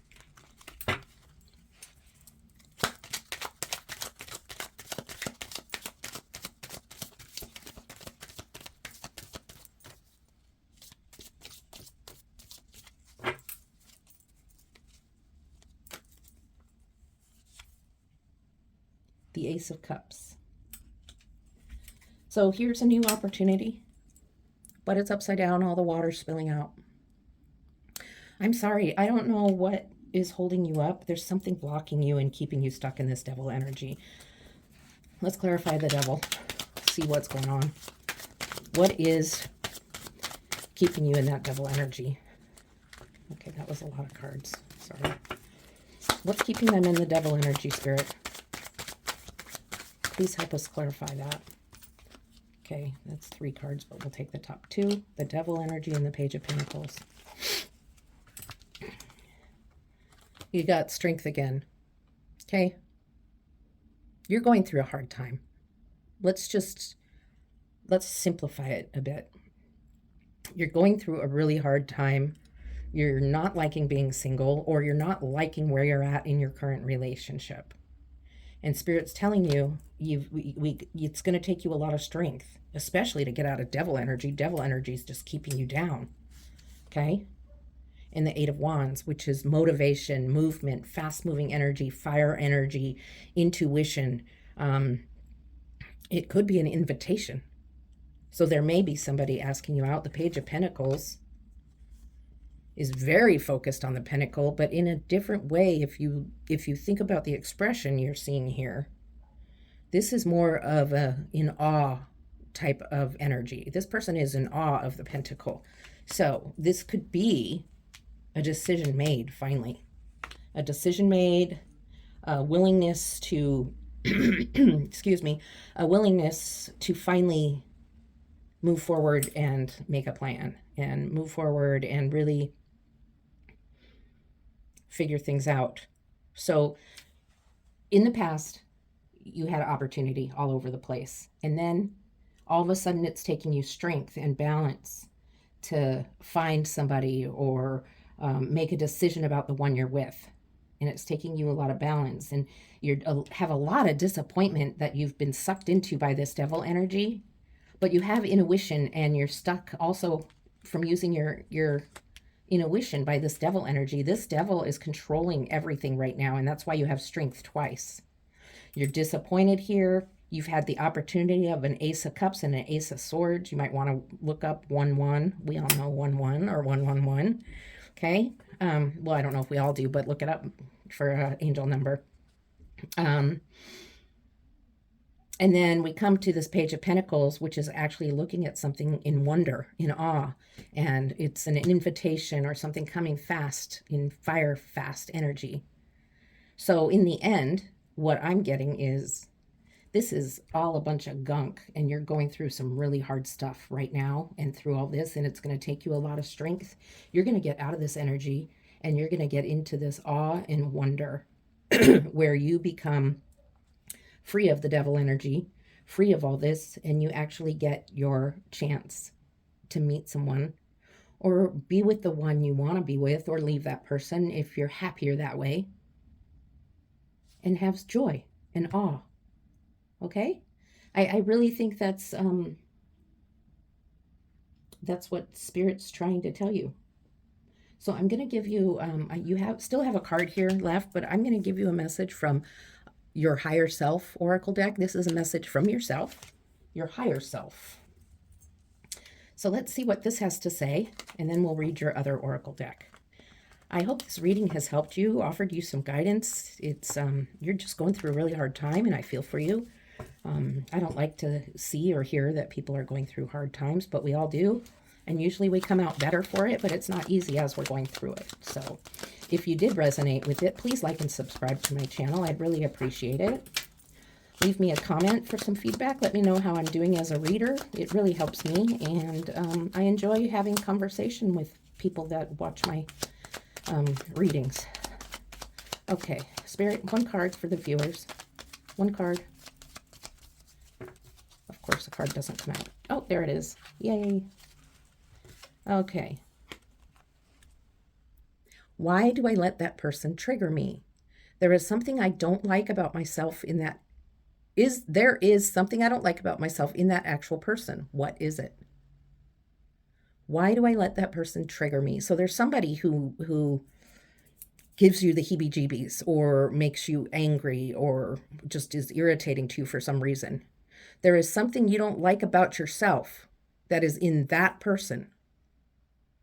The Ace of Cups. So here's a new opportunity, but it's upside down, all the water's spilling out. I'm sorry, I don't know what is holding you up. There's something blocking you and keeping you stuck in this devil energy. Let's clarify the devil. See what's going on. What is keeping you in that devil energy? Okay, that was a lot of cards. Sorry. What's keeping them in the devil energy, Spirit? Please help us clarify that. Okay, that's 3 cards, but we'll take the top 2. The devil energy and the Page of Pentacles. You got strength again. Okay? You're going through a hard time. Let's simplify it a bit. You're going through a really hard time. You're not liking being single, or you're not liking where you're at in your current relationship. And Spirit's telling you, it's going to take you a lot of strength, especially to get out of devil energy. Devil energy is just keeping you down. Okay? And the 8 of Wands, which is motivation, movement, fast-moving energy, fire energy, intuition. It could be an invitation. So there may be somebody asking you out. The Page of Pentacles is very focused on the pentacle, but in a different way. If you think about the expression you're seeing here, this is more of a in awe type of energy. This person is in awe of the pentacle. So this could be a decision made, finally. A decision made, a willingness to, excuse me, a willingness to finally move forward and make a plan and move forward and really figure things out. So in the past, you had opportunity all over the place. And then all of a sudden it's taking you strength and balance to find somebody or make a decision about the one you're with. And it's taking you a lot of balance. And you have a lot of disappointment that you've been sucked into by this devil energy. But you have intuition, and you're stuck also from using your intuition by this devil energy. This devil is controlling everything right now, and that's why you have strength twice. You're disappointed here. You've had the opportunity of an Ace of Cups and an Ace of Swords. You might want to look up 1-1. We all know 1-1 or 111. Okay? Well, I don't know if we all do, but look it up for an angel number. And then we come to this Page of Pentacles, which is actually looking at something in wonder, in awe. And it's an invitation or something coming fast, in fire fast energy. So in the end, what I'm getting is this is all a bunch of gunk, and you're going through some really hard stuff right now and through all this, and it's going to take you a lot of strength. You're going to get out of this energy, and you're going to get into this awe and wonder where you become free of the devil energy, free of all this, and you actually get your chance to meet someone or be with the one you want to be with, or leave that person if you're happier that way, and have joy and awe. Okay? I really think that's what Spirit's trying to tell you. So I'm going to give you, still have a card here left, but I'm going to give you a message from your higher self oracle deck. This is a message from yourself, your higher self. So let's see what this has to say, and then we'll read your other oracle deck. I hope this reading has helped you, offered you some guidance. It's you're just going through a really hard time, and I feel for you. I don't like to see or hear that people are going through hard times, but we all do. And usually we come out better for it, but it's not easy as we're going through it. So if you did resonate with it, please like and subscribe to my channel. I'd really appreciate it. Leave me a comment for some feedback. Let me know how I'm doing as a reader. It really helps me. And I enjoy having conversation with people that watch my readings. Okay, Spirit, 1 card for the viewers. 1 card. Of course, the card doesn't come out. Oh, there it is. Yay. Okay. Why do I let that person trigger me? There is something I don't like about myself in that. There is something I don't like about myself in that actual person. What is it? Why do I let that person trigger me? So there's somebody who gives you the heebie-jeebies or makes you angry or just is irritating to you for some reason. There is something you don't like about yourself that is in that person.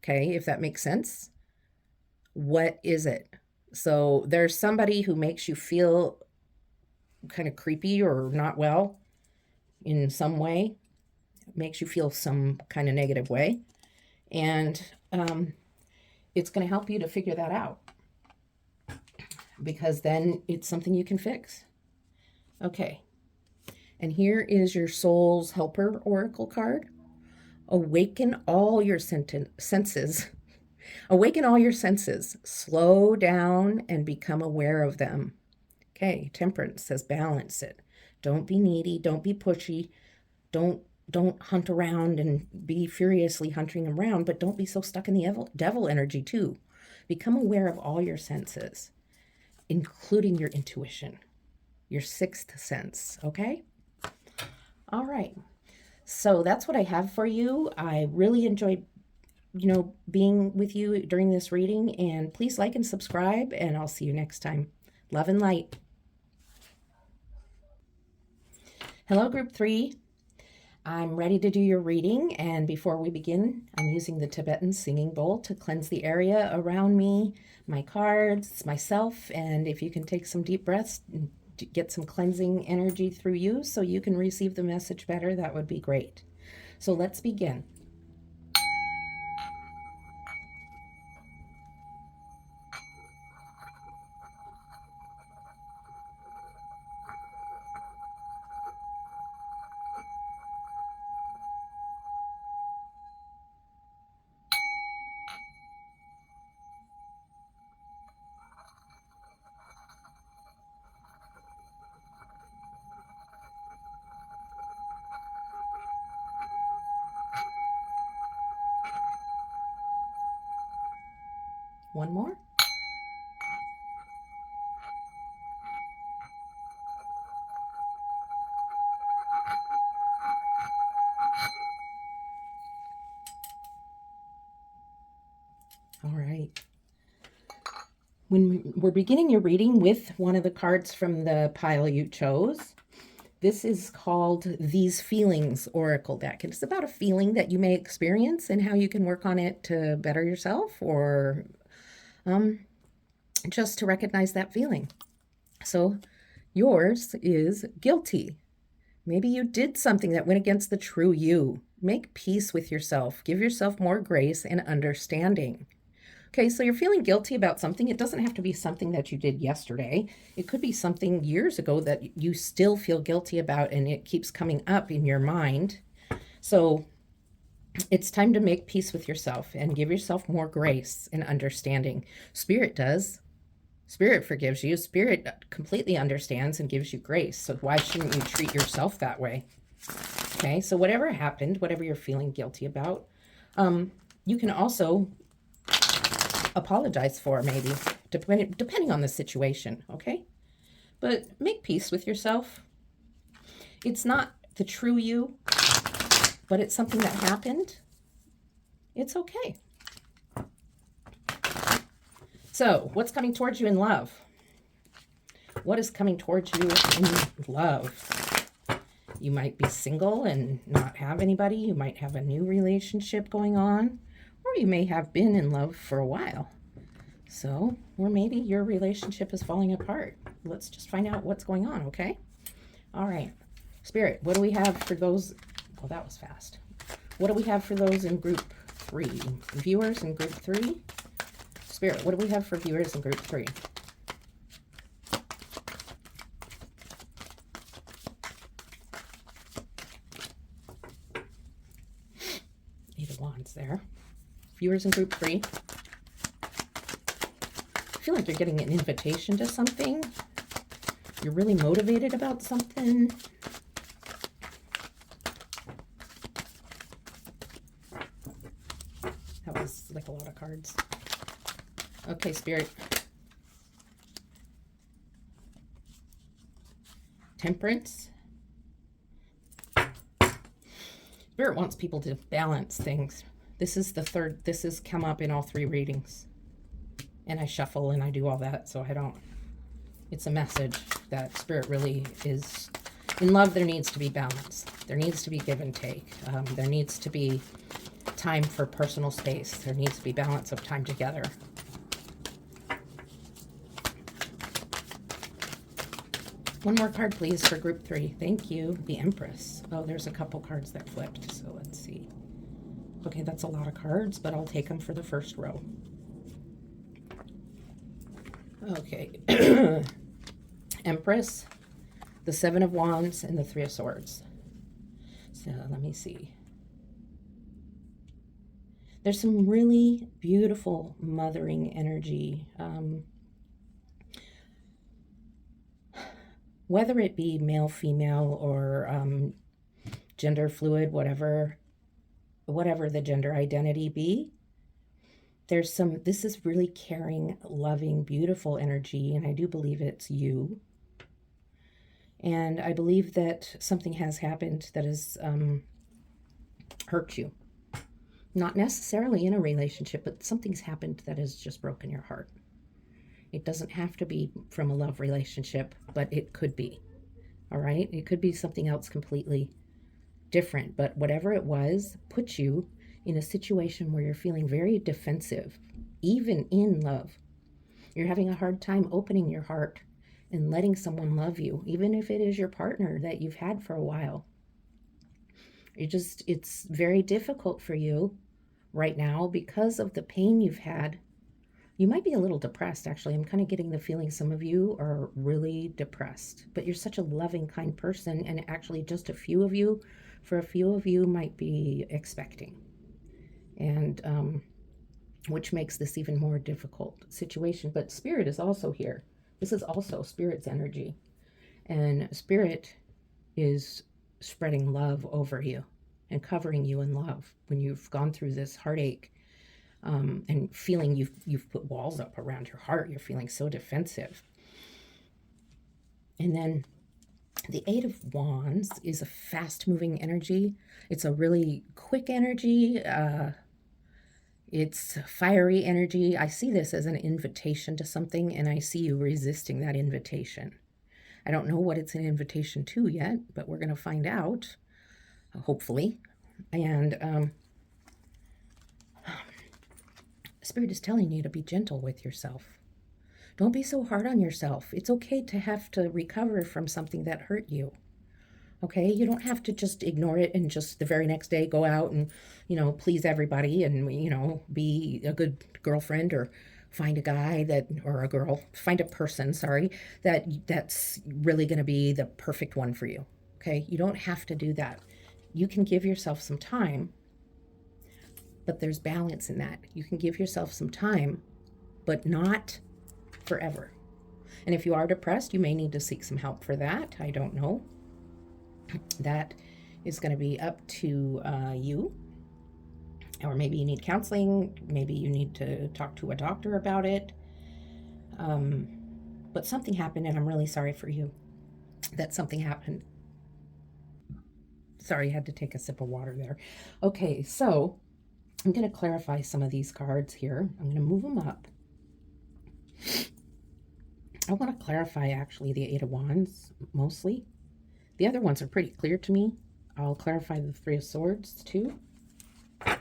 Okay, if that makes sense. What is it? So there's somebody who makes you feel kind of creepy or not well in some way, makes you feel some kind of negative way. And it's going to help you to figure that out, because then it's something you can fix. Okay. And here is your soul's helper oracle card. Awaken all your senses. Awaken all your senses. Slow down and become aware of them. Okay, Temperance says balance it. Don't be needy. Don't be pushy. Don't hunt around and be furiously hunting around, but don't be so stuck in the devil energy too. Become aware of all your senses, including your intuition, your sixth sense, okay? All right. So that's what I have for you. I really enjoyed, being with you during this reading, and please like and subscribe, and I'll see you next time. Love and light. Hello, group 3. I'm ready to do your reading, and before we begin, I'm using the Tibetan singing bowl to cleanse the area around me, my cards, myself, and if you can take some deep breaths and get some cleansing energy through you so you can receive the message better, that would be great. So let's begin. One more. All right. When we're beginning your reading with one of the cards from the pile you chose, this is called These Feelings Oracle deck. It's about a feeling that you may experience and how you can work on it to better yourself, or just to recognize that feeling. So yours is guilty. Maybe you did something that went against the true you. Make peace with yourself. Give yourself more grace and understanding. Okay, so you're feeling guilty about something. It doesn't have to be something that you did yesterday. It could be something years ago that you still feel guilty about, and it keeps coming up in your mind. So it's time to make peace with yourself and give yourself more grace and understanding. Spirit does. Spirit forgives you. Spirit completely understands and gives you grace. So why shouldn't you treat yourself that way? Okay, so whatever happened, whatever you're feeling guilty about, you can also apologize for, maybe, depending on the situation, okay? But make peace with yourself. It's not the true you, but it's something that happened. It's okay. So, what's coming towards you in love? What is coming towards you in love? You might be single and not have anybody. You might have a new relationship going on. Or you may have been in love for a while. So, or maybe your relationship is falling apart. Let's just find out what's going on, okay? All right. Spirit, what do we have for those? Well, that was fast. What do we have for those in group 3? Viewers in group 3? Spirit, what do we have for viewers in group 3? Eight of Wands there. Viewers in group 3. I feel like you're getting an invitation to something. You're really motivated about something. That was like a lot of cards. Okay, Spirit. Temperance. Spirit wants people to balance things. This is the third. This has come up in all 3 readings. And I shuffle and I do all that, so I don't. It's a message that Spirit really is In love, there needs to be balance. There needs to be give and take. There needs to be time for personal space. There needs to be balance of time together. One more card, please, for group 3. Thank you. The Empress. Oh, there's a couple cards that flipped, so let's see. Okay, that's a lot of cards, but I'll take them for the first row. Okay. Empress, the 7 of Wands, and the 3 of Swords. So let me see. There's some really beautiful mothering energy. Whether it be male, female, or gender fluid, whatever the gender identity be, this is really caring, loving, beautiful energy, and I do believe it's you. And I believe that something has happened that has hurt you. Not necessarily in a relationship, but something's happened that has just broken your heart. It doesn't have to be from a love relationship, but it could be. All right? It could be something else completely different, but whatever it was, puts you in a situation where you're feeling very defensive, even in love. You're having a hard time opening your heart and letting someone love you, even if it is your partner that you've had for a while. It's very difficult for you right now because of the pain you've had. You might be a little depressed, actually. I'm kind of getting the feeling some of you are really depressed, but you're such a loving, kind person, and actually just a few of you might be expecting, and which makes this even more difficult situation. But Spirit is also here. This is also Spirit's energy, and Spirit is spreading love over you and covering you in love when you've gone through this heartache. And feeling you've put walls up around your heart. You're feeling so defensive. And then the 8 of Wands is a fast-moving energy. It's a really quick energy. It's fiery energy. I see this as an invitation to something, and I see you resisting that invitation. I don't know what it's an invitation to yet, but we're going to find out, hopefully. And Spirit is telling you to be gentle with yourself. Don't be so hard on yourself. It's okay to have to recover from something that hurt you. Okay? You don't have to just ignore it and just the very next day go out and, please everybody and, be a good girlfriend, or find a guy or a girl, find a person, that's really going to be the perfect one for you. Okay? You don't have to do that. You can give yourself some time. But there's balance in that. You can give yourself some time, but not forever. And if you are depressed, you may need to seek some help for that. I don't know. That is going to be up to you. Or maybe you need counseling. Maybe you need to talk to a doctor about it. But something happened, and I'm really sorry for you that something happened. Sorry, I had to take a sip of water there. Okay, so I'm going to clarify some of these cards here. I'm going to move them up. I want to clarify, actually, the 8 of Wands, mostly. The other ones are pretty clear to me. I'll clarify the 3 of Swords, too. I'm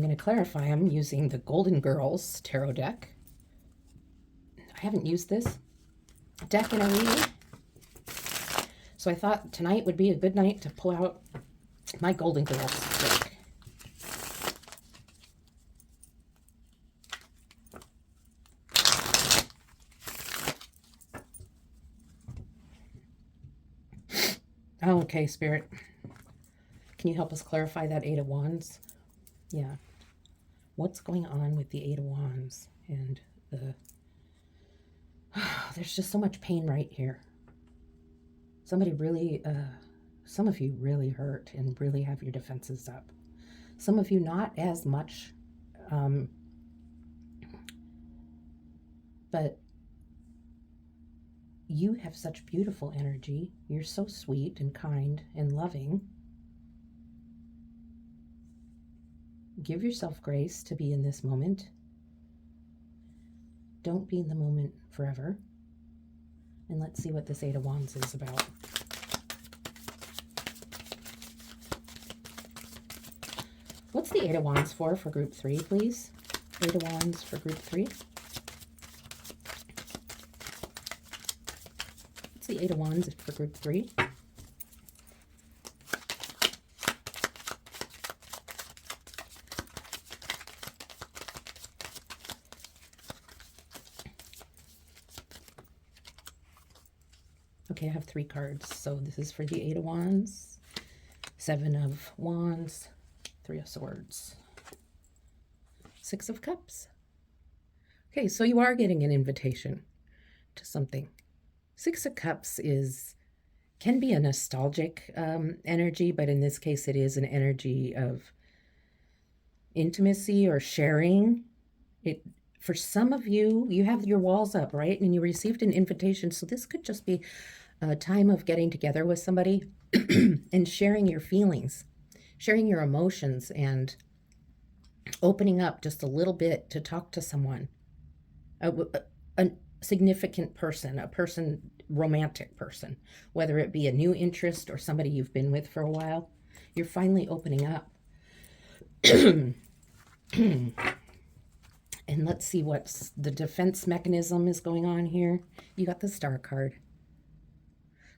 going to clarify them using the Golden Girls tarot deck. I haven't used this deck in a reading, so I thought tonight would be a good night to pull out my Golden Girls deck. Okay, Spirit. Can you help us clarify that 8 of Wands? Yeah. What's going on with the 8 of Wands? And there's just so much pain right here. Somebody really, some of you really hurt and really have your defenses up. Some of you not as much, but you have such beautiful energy. You're so sweet and kind and loving. Give yourself grace to be in this moment. Don't be in the moment forever. And let's see what this 8 of Wands is about. What's the Eight of Wands for group 3, please? Eight of Wands for group 3. What's the Eight of Wands for group 3? Okay, I have 3 cards. So this is for the Eight of Wands, Seven of Wands, Three of Swords, Six of Cups. Okay, so you are getting an invitation to something. Six of Cups can be a nostalgic energy, but in this case, it is an energy of intimacy or sharing. For some of you, you have your walls up, right? And you received an invitation. So this could just be a time of getting together with somebody and sharing your feelings, sharing your emotions, and opening up just a little bit to talk to someone, a significant person, romantic person, whether it be a new interest or somebody you've been with for a while. You're finally opening up. And let's see what's the defense mechanism is going on here. You got the Star card.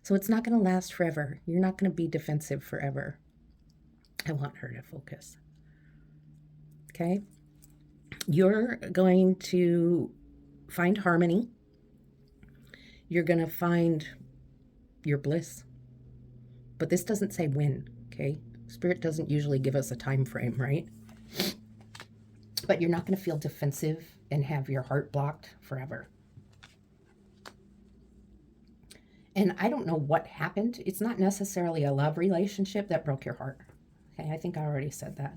So it's not going to last forever. You're not going to be defensive forever. I want her to focus. Okay? You're going to find harmony. You're going to find your bliss. But this doesn't say when, okay? Spirit doesn't usually give us a time frame, right? But you're not going to feel defensive and have your heart blocked forever. And I don't know what happened. It's not necessarily a love relationship that broke your heart. Okay, I think I already said that.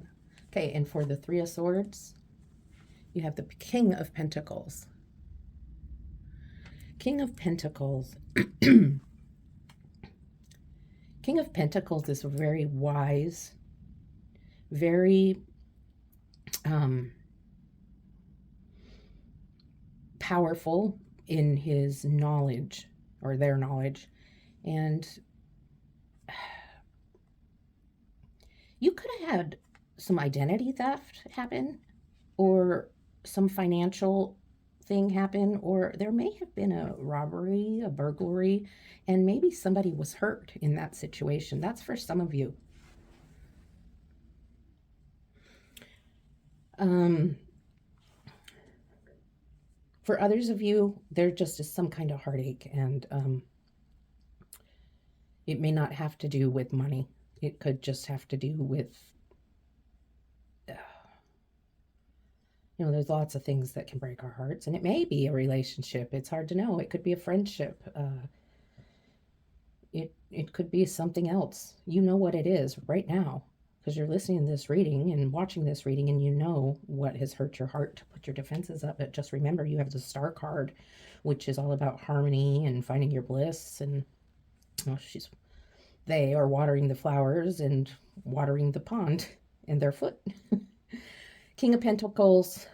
Okay, and for the Three of Swords, you have the King of Pentacles. King of Pentacles. King of Pentacles is very wise, very powerful in his knowledge, or their knowledge. And you could have had some identity theft happen, or some financial thing happen, or there may have been a robbery, a burglary, and maybe somebody was hurt in that situation. That's for some of you. For others of you, there just is some kind of heartache, and it may not have to do with money. It could just have to do with, there's lots of things that can break our hearts, and it may be a relationship. It's hard to know. It could be a friendship. It could be something else. You know what it is right now, because you're listening to this reading and watching this reading, and you know what has hurt your heart to put your defenses up. But just remember, you have the Star card, which is all about harmony and finding your bliss. And they are watering the flowers and watering the pond and their foot. King of Pentacles,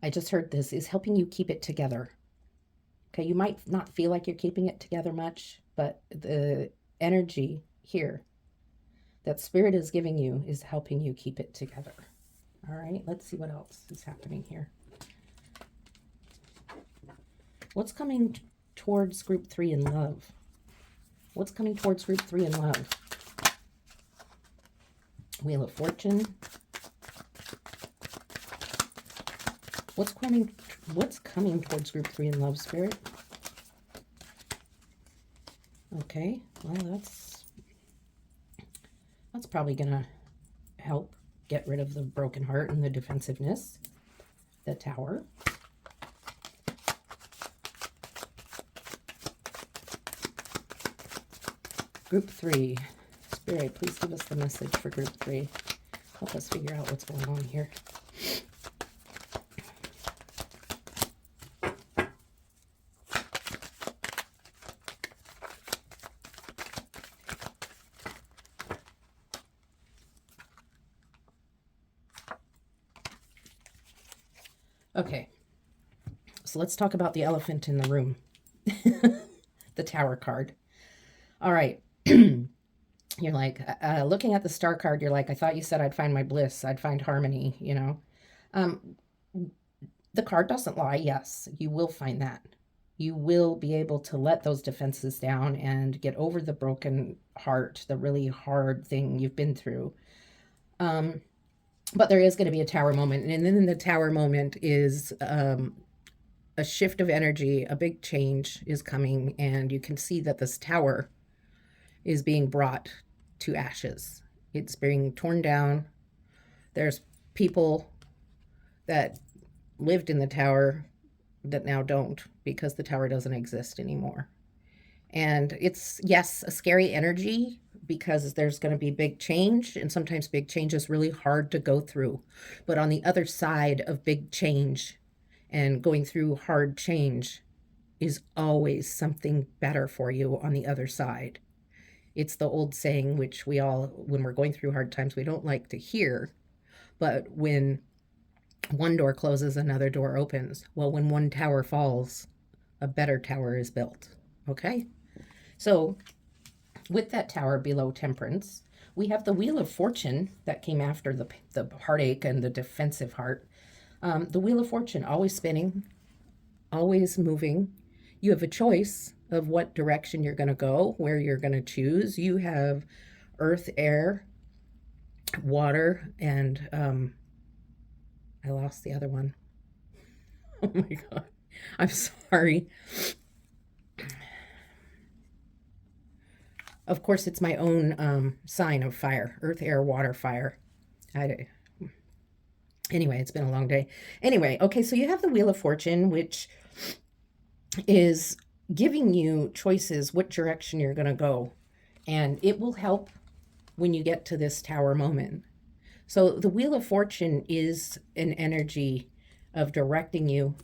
I just heard this, is helping you keep it together. Okay, you might not feel like you're keeping it together much, but the energy here that Spirit is giving you is helping you keep it together. All right, let's see what else is happening here. What's coming towards group 3 in love? What's coming towards group 3 in love? Wheel of Fortune. What's coming towards group 3 in love, Spirit? Okay, well, that's probably gonna help get rid of the broken heart and the defensiveness. The Tower. Group 3. Spirit, please give us the message for group 3. Help us figure out what's going on here. Okay, so let's talk about the elephant in the room. The Tower card. All right. You're like, looking at the star card, you're like, I thought you said I'd find my bliss, I'd find harmony, you know. Um, the card doesn't lie. Yes, you will find that. You will be able to let those defenses down and get over the broken heart, the really hard thing you've been through. Um, but there is going to be a tower moment. And then the tower moment is a shift of energy, a big change is coming. And you can see that this tower is being brought to ashes. It's being torn down. There's people that lived in the tower that now don't because the tower doesn't exist anymore. And it's, yes, a scary energy because there's going to be big change, and sometimes big change is really hard to go through. But on the other side of big change and going through hard change is always something better for you on the other side. It's the old saying, which we all, when we're going through hard times, we don't like to hear, but when one door closes, another door opens. Well, when one tower falls, a better tower is built. Okay? So, with that tower below temperance, we have the Wheel of Fortune that came after the heartache and the defensive heart. The Wheel of Fortune, always spinning, always moving. You have a choice of what direction you're going to go, where you're going to choose. You have earth, air, water, and I lost the other one. Oh my God. I'm sorry. Of course, it's my own sign of fire, earth, air, water, fire. I, anyway, it's been a long day. Anyway, okay, so you have the Wheel of Fortune, which is giving you choices, what direction you're going to go. And it will help when you get to this tower moment. So the Wheel of Fortune is an energy of directing you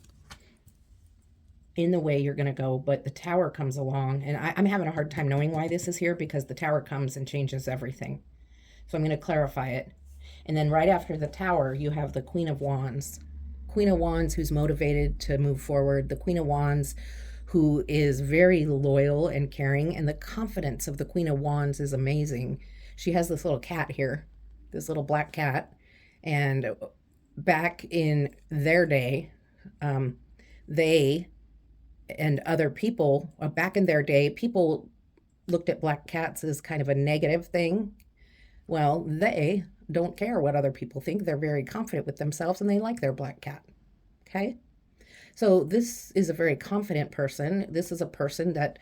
in the way you're going to go, but the tower comes along, and I'm having a hard time knowing why this is here because the tower comes and changes everything. So I'm going to clarify it. And then right after the tower, you have the Queen of Wands. Queen of Wands who's motivated to move forward. The Queen of Wands who is very loyal and caring, and the confidence of the Queen of Wands is amazing. She has this little cat here, this little black cat, and back in their day, they and other people, back in their day, people looked at black cats as kind of a negative thing. Well, they don't care what other people think. They're very confident with themselves and they like their black cat. Okay? So this is a very confident person. This is a person that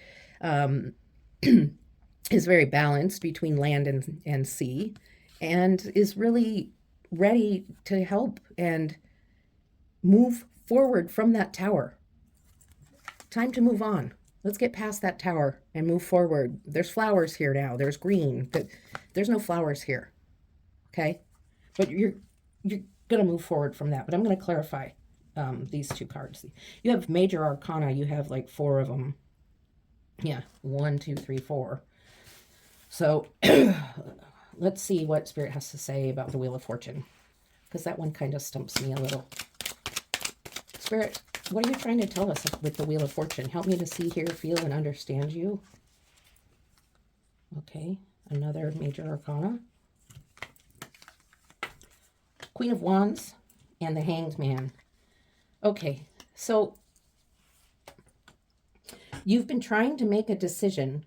is very balanced between land and sea and is really ready to help and move forward from that tower. Time to move on. Let's get past that tower and move forward. There's flowers here now. There's green. There's no flowers here. Okay? But you're going to move forward from that. But I'm going to clarify these two cards. You have major arcana. You have like 4 of them. Yeah, 1, 2, 3, 4. So let's see what Spirit has to say about the Wheel of Fortune, because that one kind of stumps me a little. Spirit, what are you trying to tell us with the Wheel of Fortune? Help me to see, hear, feel, and understand you. Okay, another major arcana. Queen of Wands and the Hanged Man. Okay, so you've been trying to make a decision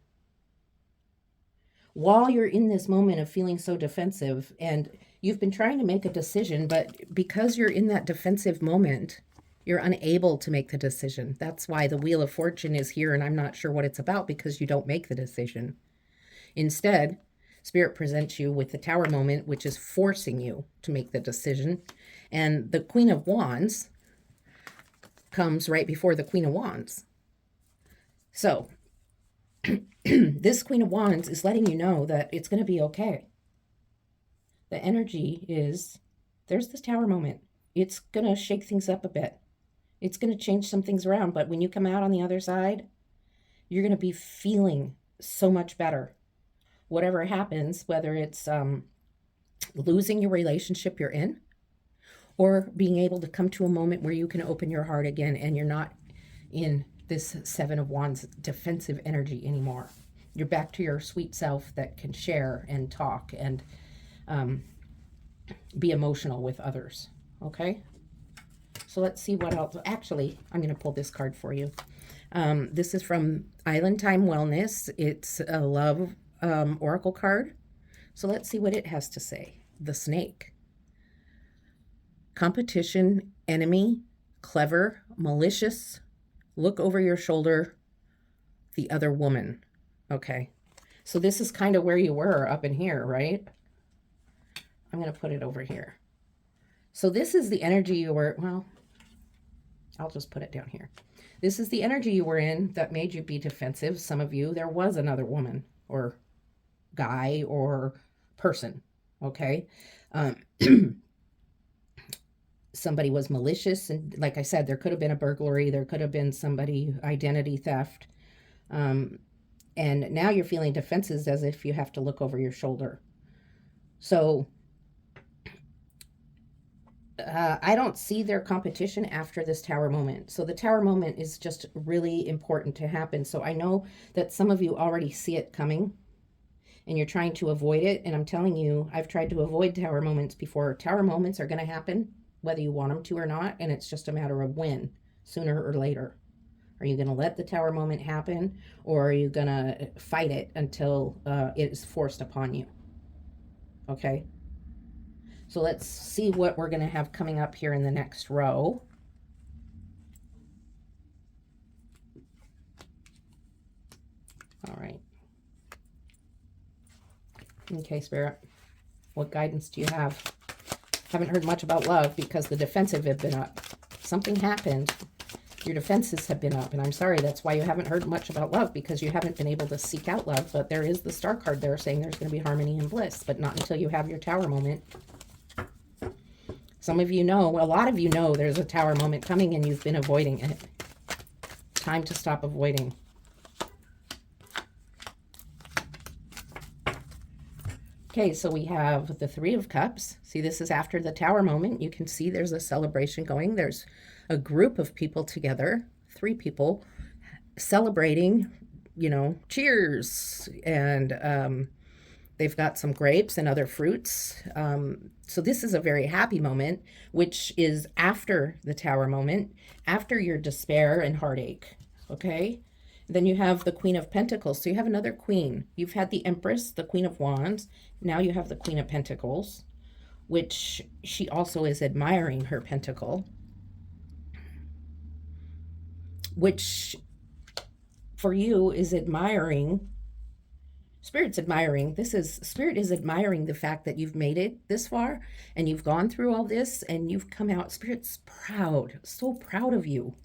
while you're in this moment of feeling so defensive, and you've been trying to make a decision, but because you're in that defensive moment, you're unable to make the decision. That's why the Wheel of Fortune is here, and I'm not sure what it's about because you don't make the decision. Instead, Spirit presents you with the Tower moment, which is forcing you to make the decision. And the Queen of Wands comes right before the Queen of Wands. So, this Queen of Wands is letting you know that it's going to be okay. The energy is, there's this Tower moment. It's going to shake things up a bit. It's going to change some things around. But when you come out on the other side, you're going to be feeling so much better. Whatever happens, whether it's losing your relationship you're in, or being able to come to a moment where you can open your heart again and you're not in this 7 of Wands defensive energy anymore. You're back to your sweet self that can share and talk and um, be emotional with others. Okay? So let's see what else. Actually, I'm going to pull this card for you. This is from Island Time Wellness. It's a love oracle card. So let's see what it has to say. The snake. Competition, enemy, clever, malicious, look over your shoulder, the other woman. Okay. So this is kind of where you were up in here, right? I'm going to put it over here. So this is the energy you were, well, I'll just put it down here. This is the energy you were in that made you be defensive. Some of you, there was another woman or guy or person. Okay. Um, somebody was malicious. And like I said, there could have been a burglary. There could have been somebody identity theft. And now you're feeling defenses as if you have to look over your shoulder. So I don't see their competition after this tower moment. So the tower moment is just really important to happen. So I know that some of you already see it coming and you're trying to avoid it. And I'm telling you, I've tried to avoid tower moments before. Tower moments are going to happen, whether you want them to or not. And it's just a matter of when, sooner or later. Are you going to let the tower moment happen, or are you going to fight it until it is forced upon you? Okay. So let's see what we're going to have coming up here in the next row. All right. Okay, Spirit. What guidance do you have? Haven't heard much about love because the defensive have been up. Something happened. Your defenses have been up, and I'm sorry, that's why you haven't heard much about love, because you haven't been able to seek out love. But there is the star card there saying there's going to be harmony and bliss, but not until you have your tower moment. Some of you know, a lot of you know there's a tower moment coming and you've been avoiding it. Time to stop avoiding. Okay, so we have the Three of Cups. See, this is after the tower moment. You can see there's a celebration going. There's a group of people together, 3 people celebrating, cheers. And they've got some grapes and other fruits. So this is a very happy moment, which is after the tower moment, after your despair and heartache. Okay? Then you have the Queen of Pentacles. So you have another queen. You've had the Empress, the Queen of Wands. Now you have the Queen of Pentacles, which she also is admiring her pentacle, which for you is admiring. Spirit is admiring the fact that you've made it this far and you've gone through all this and you've come out. Spirit's proud, so proud of you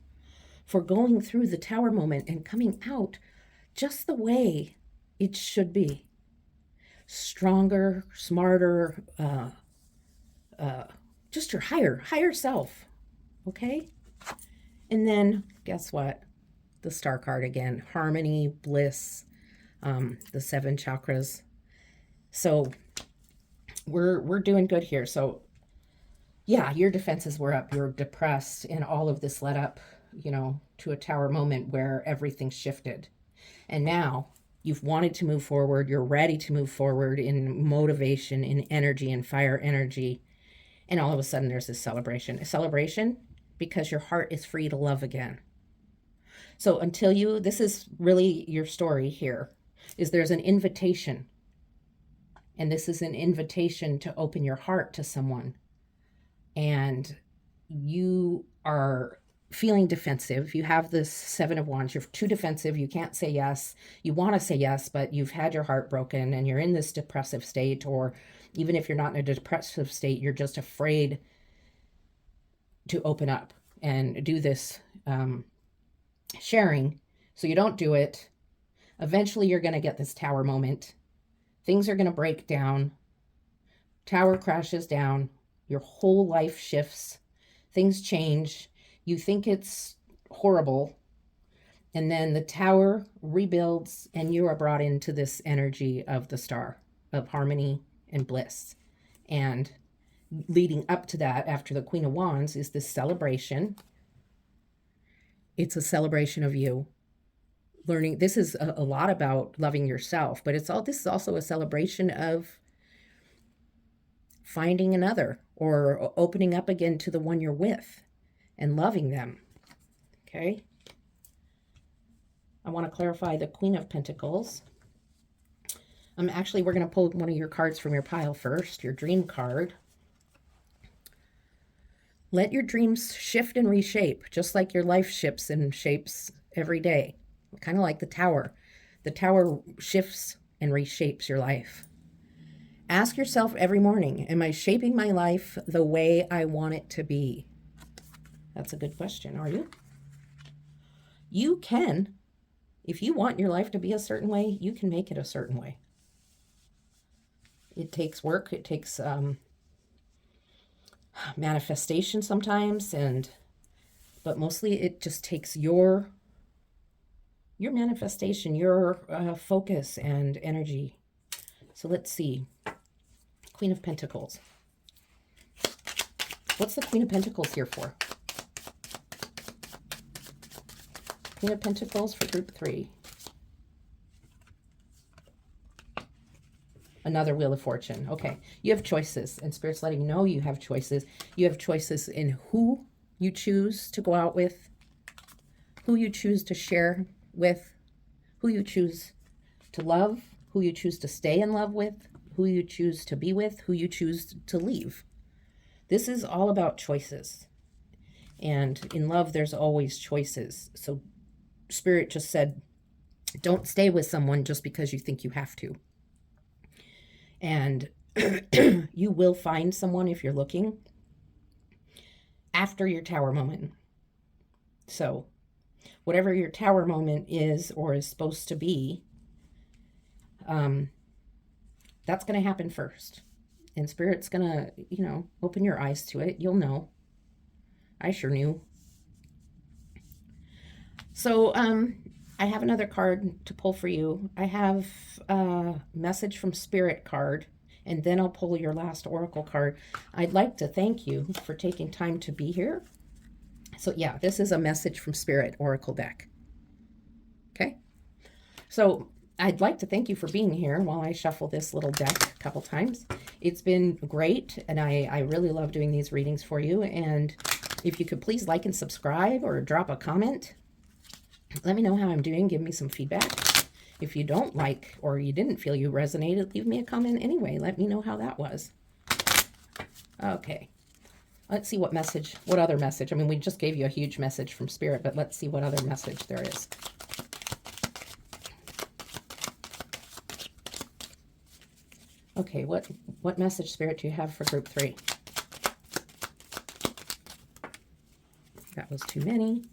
for going through the tower moment and coming out just the way it should be. Stronger, smarter, just your higher self. Okay? And then guess what? The star card again, harmony, bliss, the 7 chakras. So we're doing good here. So yeah, your defenses were up. You're depressed, and all of this led up, to a tower moment where everything shifted. And now you've wanted to move forward. You're ready to move forward in motivation, in energy, and fire energy. And all of a sudden there's this celebration. A celebration because your heart is free to love again. So this is really your story here, is there's an invitation. And this is an invitation to open your heart to someone. And you are feeling defensive. You have this 7 of Wands. You're too defensive. You can't say yes. You want to say yes, but you've had your heart broken and you're in this depressive state, or even if you're not in a depressive state, you're just afraid to open up and do this sharing. So you don't do it. Eventually you're going to get this tower moment. Things are going to break down. Tower crashes down. Your whole life shifts. Things change. You think it's horrible. And then the tower rebuilds and you are brought into this energy of the star, of harmony and bliss. And leading up to that, after the Queen of Wands, is this celebration. It's a celebration of you learning. This is a lot about loving yourself, but this is also a celebration of finding another or opening up again to the one you're with and loving them. Okay. I want to clarify the Queen of Pentacles. Actually, we're going to pull one of your cards from your pile first, your dream card. Let your dreams shift and reshape, just like your life shifts and shapes every day. Kind of like the tower. The tower shifts and reshapes your life. Ask yourself every morning, am I shaping my life the way I want it to be? That's a good question. Are you? You can. If you want your life to be a certain way, you can make it a certain way. It takes work. It takes manifestation sometimes, but mostly it just takes your manifestation, your focus and energy. So let's see. Queen of Pentacles. What's the Queen of Pentacles here for? Queen of Pentacles for group 3. Another Wheel of Fortune. Okay. You have choices, and Spirit's letting you know you have choices. You have choices in who you choose to go out with, who you choose to share with, who you choose to love, who you choose to stay in love with, who you choose to be with, who you choose to leave. This is all about choices. And in love, there's always choices. So Spirit just said, don't stay with someone just because you think you have to. And you will find someone if you're looking after your tower moment. So whatever your tower moment is or is supposed to be, that's going to happen first. And Spirit's going to, open your eyes to it. You'll know. I sure knew. So I have another card to pull for you. I have a message from Spirit card, and then I'll pull your last oracle card. I'd like to thank you for taking time to be here. So yeah, this is a message from Spirit oracle deck. Okay. So I'd like to thank you for being here while I shuffle this little deck a couple times. It's been great, and I really love doing these readings for you. And if you could please like and subscribe or drop a comment, let me know how I'm doing. Give me some feedback. If you don't like or you didn't feel you resonated, leave me a comment anyway. Let me know how that was. Okay. Let's see what other message. I mean, we just gave you a huge message from Spirit, but let's see what other message there is. Okay, what message, Spirit, do you have for group 3? That was too many.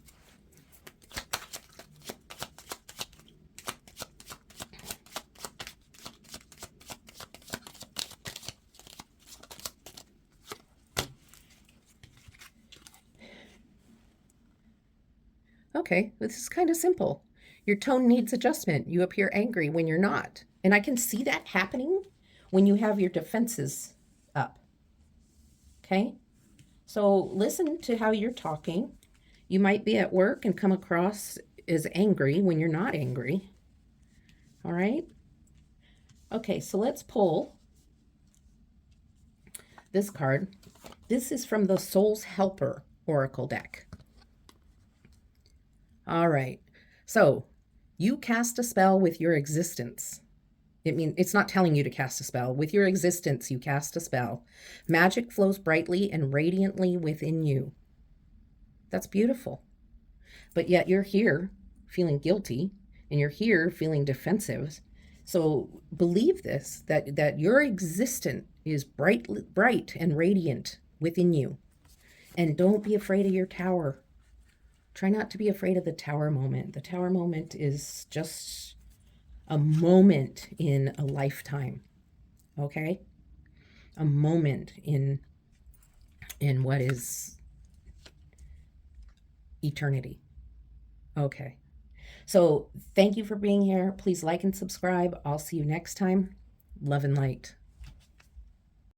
Okay, this is kind of simple. Your tone needs adjustment. You appear angry when you're not. And I can see that happening when you have your defenses up. Okay? So listen to how you're talking. You might be at work and come across as angry when you're not angry. All right? Okay, so let's pull this card. This is from the Soul's Helper Oracle deck. All right. So you cast a spell with your existence. It's not telling you to cast a spell. With your existence, you cast a spell. Magic flows brightly and radiantly within you. That's beautiful. But yet you're here feeling guilty, and you're here feeling defensive. So believe this, that your existence is bright and radiant within you. And don't be afraid of your tower. Try not to be afraid of the tower moment. The tower moment is just a moment in a lifetime, okay? A moment in what is eternity. Okay. So thank you for being here. Please like and subscribe. I'll see you next time. Love and light.